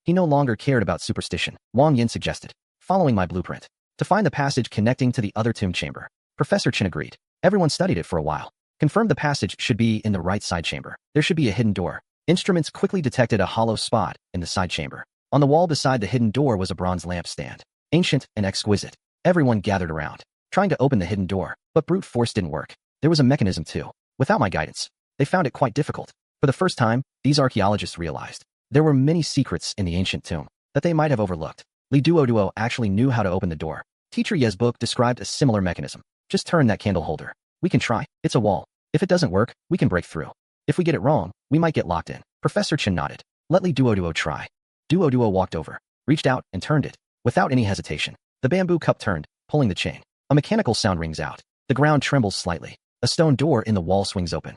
he no longer cared about superstition. Wang Yin suggested, following my blueprint, to find the passage connecting to the other tomb chamber. Professor Chen agreed. Everyone studied it for a while. Confirmed the passage should be in the right side chamber. There should be a hidden door. Instruments quickly detected a hollow spot in the side chamber. On the wall beside the hidden door was a bronze lamp stand. Ancient and exquisite. Everyone gathered around, trying to open the hidden door, but brute force didn't work. There was a mechanism too. Without my guidance, they found it quite difficult. For the first time, these archaeologists realized there were many secrets in the ancient tomb that they might have overlooked. Li Duoduo actually knew how to open the door. Teacher Ye's book described a similar mechanism. Just turn that candle holder. We can try. It's a wall. If it doesn't work, we can break through. If we get it wrong, we might get locked in. Professor Chen nodded. Let Li Duoduo try. Duoduo walked over, reached out, and turned it. Without any hesitation, the bamboo cup turned, pulling the chain. A mechanical sound rings out. The ground trembles slightly. A stone door in the wall swings open.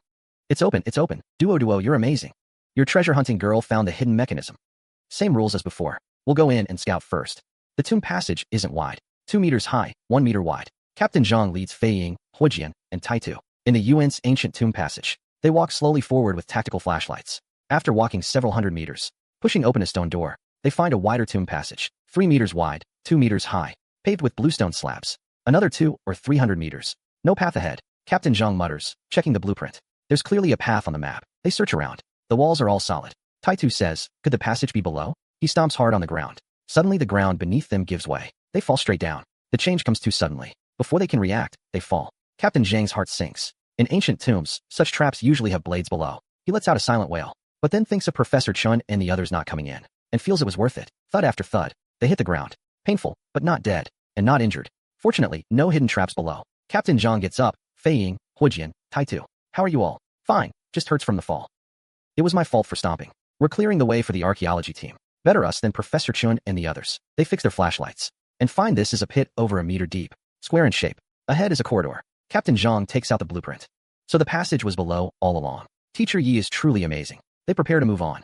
It's open, it's open. Duoduo, you're amazing. Your treasure hunting girl found the hidden mechanism. Same rules as before. We'll go in and scout first. The tomb passage isn't wide. 2 meters high, 1 meter wide. Captain Zhang leads Fei Ying, Huijian, and Taitu in the Yuan's ancient tomb passage. They walk slowly forward with tactical flashlights. After walking several hundred meters, pushing open a stone door, they find a wider tomb passage, 3 meters wide, 2 meters high, paved with bluestone slabs. Another 200 or 300 meters. No path ahead. Captain Zhang mutters, checking the blueprint. There's clearly a path on the map. They search around. The walls are all solid. Taitu says, could the passage be below? He stomps hard on the ground. Suddenly the ground beneath them gives way. They fall straight down. The change comes too suddenly. Before they can react, they fall. Captain Zhang's heart sinks. In ancient tombs, such traps usually have blades below. He lets out a silent wail, but then thinks of Professor Chen and the others not coming in, and feels it was worth it. Thud after thud. They hit the ground. Painful, but not dead, and not injured. Fortunately, no hidden traps below. Captain Zhang gets up. Fei Ying, Huijian, Taitu. How are you all? Fine, just hurts from the fall. It was my fault for stomping. We're clearing the way for the archaeology team. Better us than Professor Chen and the others. They fix their flashlights and find this is a pit over a meter deep, square in shape. Ahead is a corridor. Captain Zhang takes out the blueprint. So the passage was below all along. Teacher Yi is truly amazing. They prepare to move on.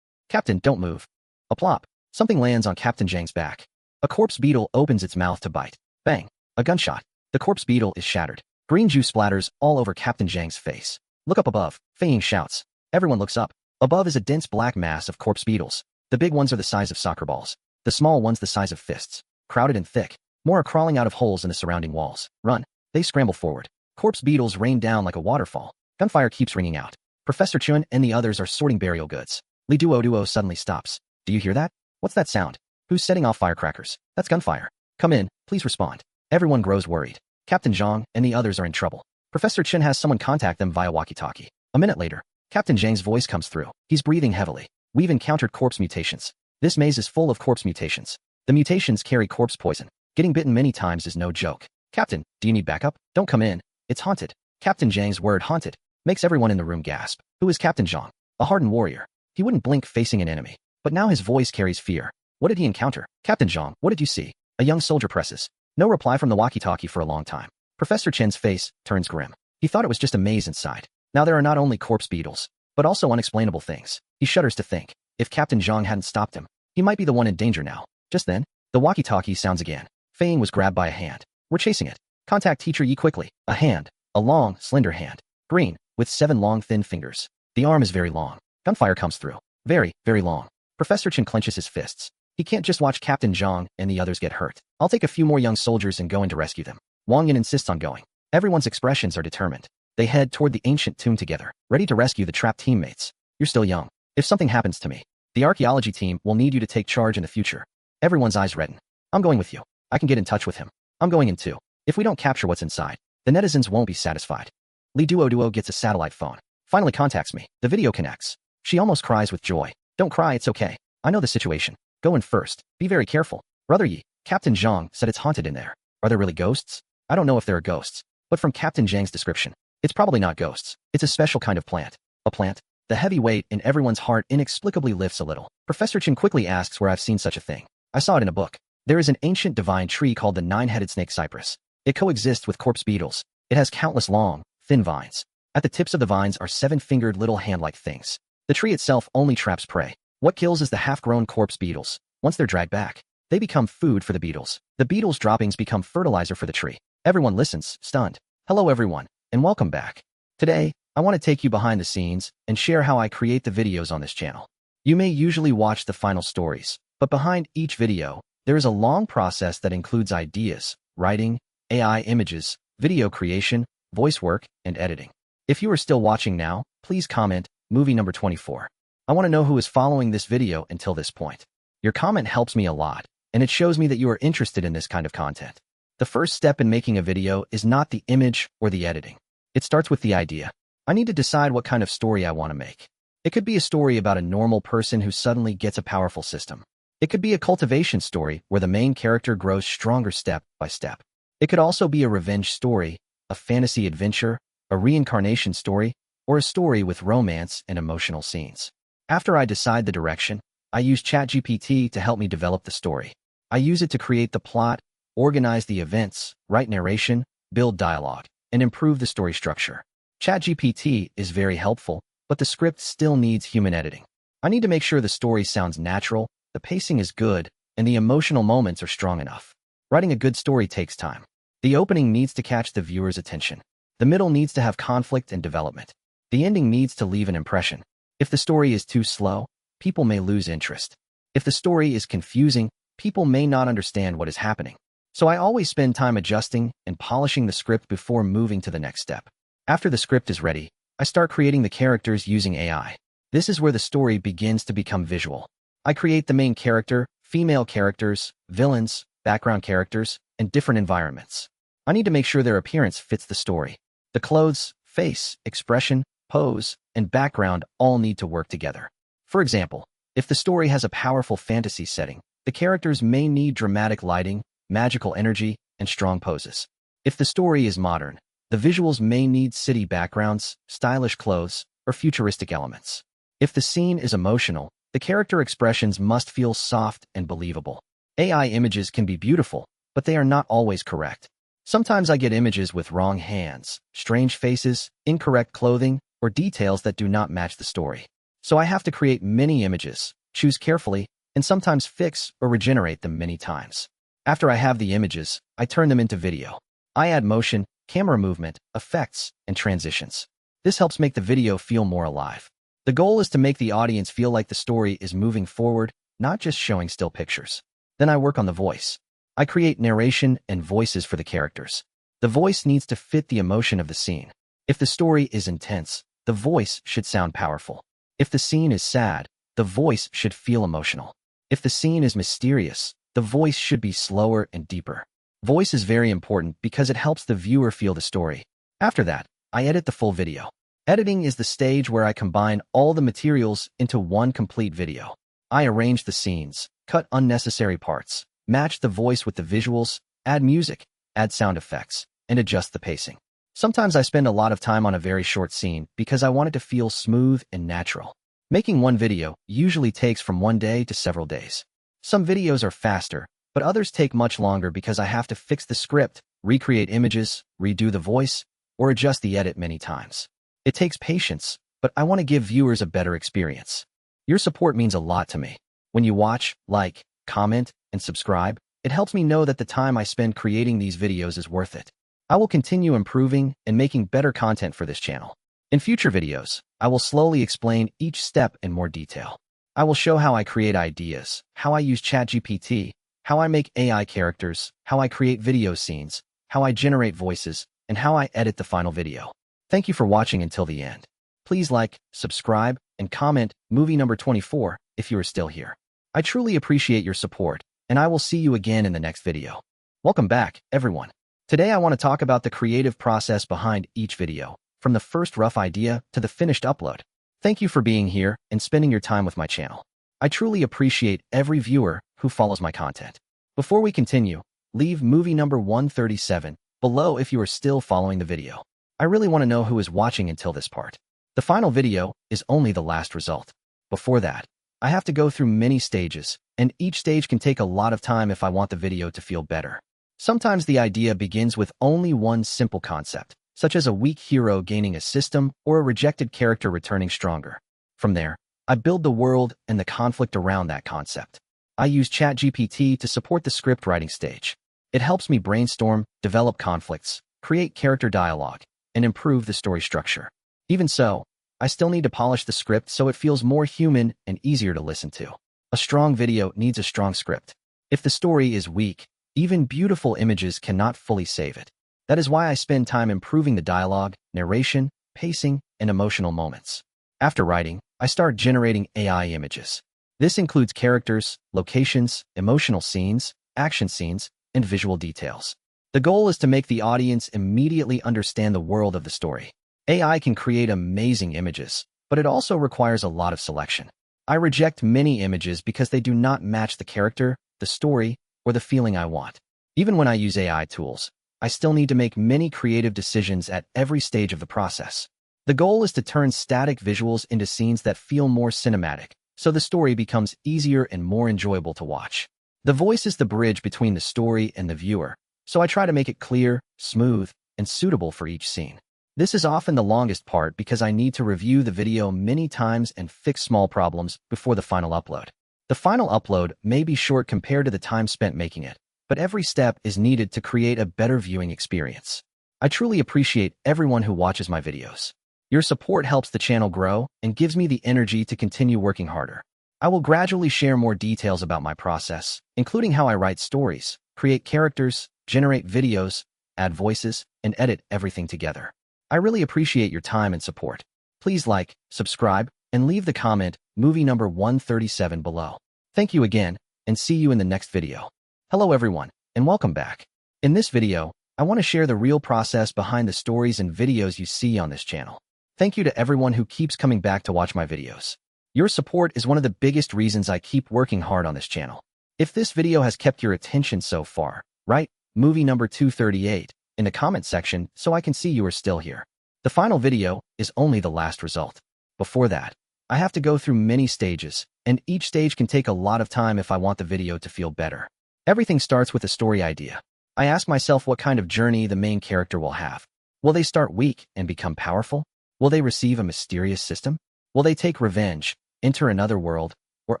Captain, don't move. A plop. Something lands on Captain Zhang's back. A corpse beetle opens its mouth to bite. Bang. A gunshot. The corpse beetle is shattered. Green juice splatters all over Captain Zhang's face. Look up above. Fei Ying shouts. Everyone looks up. Above is a dense black mass of corpse beetles. The big ones are the size of soccer balls. The small ones the size of fists. Crowded and thick. More are crawling out of holes in the surrounding walls. Run. They scramble forward. Corpse beetles rain down like a waterfall. Gunfire keeps ringing out. Professor Chen and the others are sorting burial goods. Li Duoduo suddenly stops. Do you hear that? What's that sound? Who's setting off firecrackers? That's gunfire. Come in, please respond. Everyone grows worried. Captain Zhang and the others are in trouble. Professor Chen has someone contact them via walkie-talkie. A minute later, Captain Zhang's voice comes through. He's breathing heavily. We've encountered corpse mutations. This maze is full of corpse mutations. The mutations carry corpse poison. Getting bitten many times is no joke. Captain, do you need backup? Don't come in. It's haunted. Captain Zhang's word haunted makes everyone in the room gasp. Who is Captain Zhang? A hardened warrior. He wouldn't blink facing an enemy. But now his voice carries fear. What did he encounter? Captain Zhang, what did you see? A young soldier presses. No reply from the walkie-talkie for a long time. Professor Chen's face turns grim. He thought it was just a maze inside. Now there are not only corpse beetles, but also unexplainable things. He shudders to think. If Captain Zhang hadn't stopped him, he might be the one in danger now. Just then, the walkie-talkie sounds again. Fei Ying was grabbed by a hand. We're chasing it. Contact Teacher Yi quickly. A hand. A long, slender hand. Green, with 7 long, thin fingers. The arm is very long. Gunfire comes through. Very, very long. Professor Chen clenches his fists. He can't just watch Captain Zhang and the others get hurt. I'll take a few more young soldiers and go in to rescue them. Wang Yin insists on going. Everyone's expressions are determined. They head toward the ancient tomb together, ready to rescue the trapped teammates. You're still young. If something happens to me, the archaeology team will need you to take charge in the future. Everyone's eyes redden. I'm going with you. I can get in touch with him. I'm going in too. If we don't capture what's inside, the netizens won't be satisfied. Duoduo gets a satellite phone. Finally contacts me. The video connects. She almost cries with joy. Don't cry, it's okay. I know the situation. Go in first. Be very careful. Brother Yi, Captain Zhang said it's haunted in there. Are there really ghosts? I don't know if there are ghosts, but from Captain Zhang's description, it's probably not ghosts. It's a special kind of plant. A plant? The heavy weight in everyone's heart inexplicably lifts a little. Professor Chen quickly asks where I've seen such a thing. I saw it in a book. There is an ancient divine tree called the nine-headed snake cypress. It coexists with corpse beetles. It has countless long, thin vines. At the tips of the vines are seven-fingered little hand-like things. The tree itself only traps prey. What kills is the half-grown corpse beetles. Once they're dragged back, they become food for the beetles. The beetles' droppings become fertilizer for the tree. Everyone listens, stunned. Hello everyone, and welcome back. Today, I want to take you behind the scenes and share how I create the videos on this channel. You may usually watch the final stories, but behind each video, there is a long process that includes ideas, writing, AI images, video creation, voice work, and editing. If you are still watching now, please comment, movie number 24. I want to know who is following this video until this point. Your comment helps me a lot, and it shows me that you are interested in this kind of content. The first step in making a video is not the image or the editing. It starts with the idea. I need to decide what kind of story I want to make. It could be a story about a normal person who suddenly gets a powerful system. It could be a cultivation story where the main character grows stronger step by step. It could also be a revenge story, a fantasy adventure, a reincarnation story, or a story with romance and emotional scenes. After I decide the direction, I use ChatGPT to help me develop the story. I use it to create the plot, organize the events, write narration, build dialogue, and improve the story structure. ChatGPT is very helpful, but the script still needs human editing. I need to make sure the story sounds natural, the pacing is good, and the emotional moments are strong enough. Writing a good story takes time. The opening needs to catch the viewer's attention. The middle needs to have conflict and development. The ending needs to leave an impression. If the story is too slow, people may lose interest. If the story is confusing, people may not understand what is happening. So I always spend time adjusting and polishing the script before moving to the next step. After the script is ready, I start creating the characters using AI. This is where the story begins to become visual. I create the main character, female characters, villains, background characters, and different environments. I need to make sure their appearance fits the story. The clothes, face, expression, pose, and background all need to work together. For example, if the story has a powerful fantasy setting, the characters may need dramatic lighting, magical energy, and strong poses. If the story is modern, the visuals may need city backgrounds, stylish clothes, or futuristic elements. If the scene is emotional, the character expressions must feel soft and believable. AI images can be beautiful, but they are not always correct. Sometimes I get images with wrong hands, strange faces, incorrect clothing, or details that do not match the story. So I have to create many images, choose carefully, and sometimes fix or regenerate them many times. After I have the images, I turn them into video. I add motion, camera movement, effects, and transitions. This helps make the video feel more alive. The goal is to make the audience feel like the story is moving forward, not just showing still pictures. Then I work on the voice. I create narration and voices for the characters. The voice needs to fit the emotion of the scene. If the story is intense, the voice should sound powerful. If the scene is sad, the voice should feel emotional. If the scene is mysterious, the voice should be slower and deeper. Voice is very important because it helps the viewer feel the story. After that, I edit the full video. Editing is the stage where I combine all the materials into one complete video. I arrange the scenes, cut unnecessary parts, match the voice with the visuals, add music, add sound effects, and adjust the pacing. Sometimes I spend a lot of time on a very short scene because I want it to feel smooth and natural. Making one video usually takes from 1 day to several days. Some videos are faster, but others take much longer because I have to fix the script, recreate images, redo the voice, or adjust the edit many times. It takes patience, but I want to give viewers a better experience. Your support means a lot to me. When you watch, like, comment, and subscribe, it helps me know that the time I spend creating these videos is worth it. I will continue improving and making better content for this channel. In future videos, I will slowly explain each step in more detail. I will show how I create ideas, how I use ChatGPT, how I make AI characters, how I create video scenes, how I generate voices, and how I edit the final video. Thank you for watching until the end. Please like, subscribe, and comment movie number 24 if you are still here. I truly appreciate your support, and I will see you again in the next video. Welcome back, everyone. Today I want to talk about the creative process behind each video, from the first rough idea to the finished upload. Thank you for being here and spending your time with my channel. I truly appreciate every viewer who follows my content. Before we continue, leave movie number 137 below if you are still following the video. I really want to know who is watching until this part. The final video is only the last result. Before that, I have to go through many stages, and each stage can take a lot of time if I want the video to feel better. Sometimes the idea begins with only one simple concept, such as a weak hero gaining a system or a rejected character returning stronger. From there, I build the world and the conflict around that concept. I use ChatGPT to support the script writing stage. It helps me brainstorm, develop conflicts, create character dialogue, and improve the story structure. Even so, I still need to polish the script so it feels more human and easier to listen to. A strong video needs a strong script. If the story is weak, even beautiful images cannot fully save it. That is why I spend time improving the dialogue, narration, pacing, and emotional moments. After writing, I start generating AI images. This includes characters, locations, emotional scenes, action scenes, and visual details. The goal is to make the audience immediately understand the world of the story. AI can create amazing images, but it also requires a lot of selection. I reject many images because they do not match the character, the story, or the feeling I want. Even when I use AI tools, I still need to make many creative decisions at every stage of the process. The goal is to turn static visuals into scenes that feel more cinematic, so the story becomes easier and more enjoyable to watch. The voice is the bridge between the story and the viewer, so I try to make it clear, smooth, and suitable for each scene. This is often the longest part because I need to review the video many times and fix small problems before the final upload. The final upload may be short compared to the time spent making it, but every step is needed to create a better viewing experience. I truly appreciate everyone who watches my videos. Your support helps the channel grow and gives me the energy to continue working harder. I will gradually share more details about my process, including how I write stories, create characters, generate videos, add voices, and edit everything together. I really appreciate your time and support. Please like, subscribe, and leave the comment movie number 137 below. Thank you again, and see you in the next video. Hello everyone, and welcome back. In this video, I want to share the real process behind the stories and videos you see on this channel. Thank you to everyone who keeps coming back to watch my videos. Your support is one of the biggest reasons I keep working hard on this channel. If this video has kept your attention so far, write movie number 238 in the comment section so I can see you are still here. The final video is only the last result. Before that, I have to go through many stages, and each stage can take a lot of time if I want the video to feel better. Everything starts with a story idea. I ask myself what kind of journey the main character will have. Will they start weak and become powerful? Will they receive a mysterious system? Will they take revenge, enter another world, or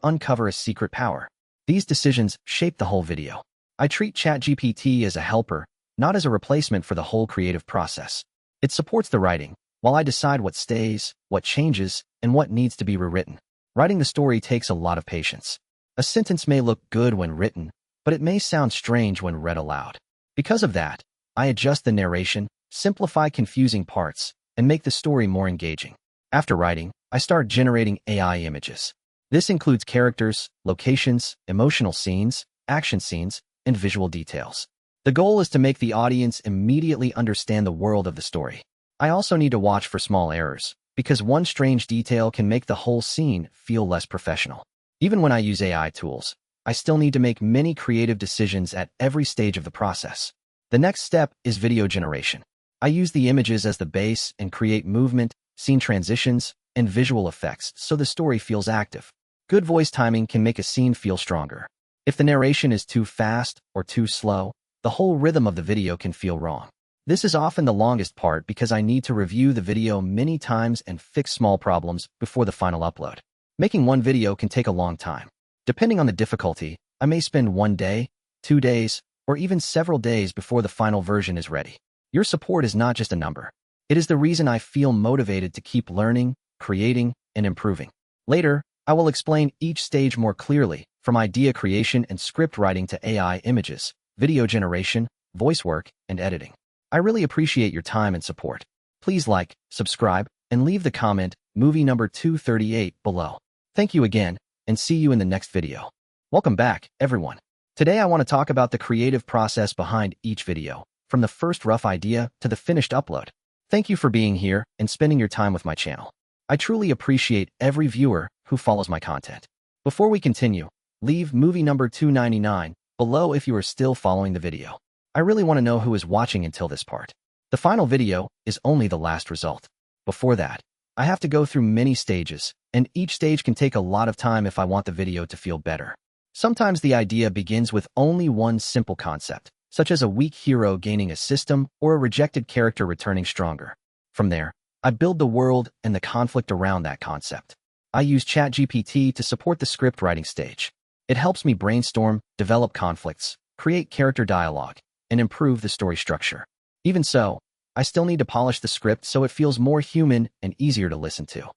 uncover a secret power? These decisions shape the whole video. I treat ChatGPT as a helper, not as a replacement for the whole creative process. It supports the writing, while I decide what stays, what changes, and what needs to be rewritten. Writing the story takes a lot of patience. A sentence may look good when written, but it may sound strange when read aloud. Because of that, I adjust the narration, simplify confusing parts, and make the story more engaging. After writing, I start generating AI images. This includes characters, locations, emotional scenes, action scenes, and visual details. The goal is to make the audience immediately understand the world of the story. I also need to watch for small errors, because one strange detail can make the whole scene feel less professional. Even when I use AI tools, I still need to make many creative decisions at every stage of the process. The next step is video generation. I use the images as the base and create movement, scene transitions, and visual effects so the story feels active. Good voice timing can make a scene feel stronger. If the narration is too fast or too slow, the whole rhythm of the video can feel wrong. This is often the longest part because I need to review the video many times and fix small problems before the final upload. Making one video can take a long time. Depending on the difficulty, I may spend 1 day, 2 days, or even several days before the final version is ready. Your support is not just a number. It is the reason I feel motivated to keep learning, creating, and improving. Later, I will explain each stage more clearly, from idea creation and script writing to AI images, video generation, voice work, and editing. I really appreciate your time and support. Please like, subscribe, and leave the comment movie number 238 below. Thank you again, and see you in the next video. Welcome back, everyone. Today I want to talk about the creative process behind each video, from the first rough idea to the finished upload. Thank you for being here and spending your time with my channel. I truly appreciate every viewer who follows my content. Before we continue, leave movie number 299 below if you are still following the video. I really want to know who is watching until this part. The final video is only the last result. Before that, I have to go through many stages, and each stage can take a lot of time if I want the video to feel better. Sometimes the idea begins with only one simple concept, such as a weak hero gaining a system or a rejected character returning stronger. From there, I build the world and the conflict around that concept. I use ChatGPT to support the script writing stage. It helps me brainstorm, develop conflicts, create character dialogue, and improve the story structure. Even so, I still need to polish the script so it feels more human and easier to listen to.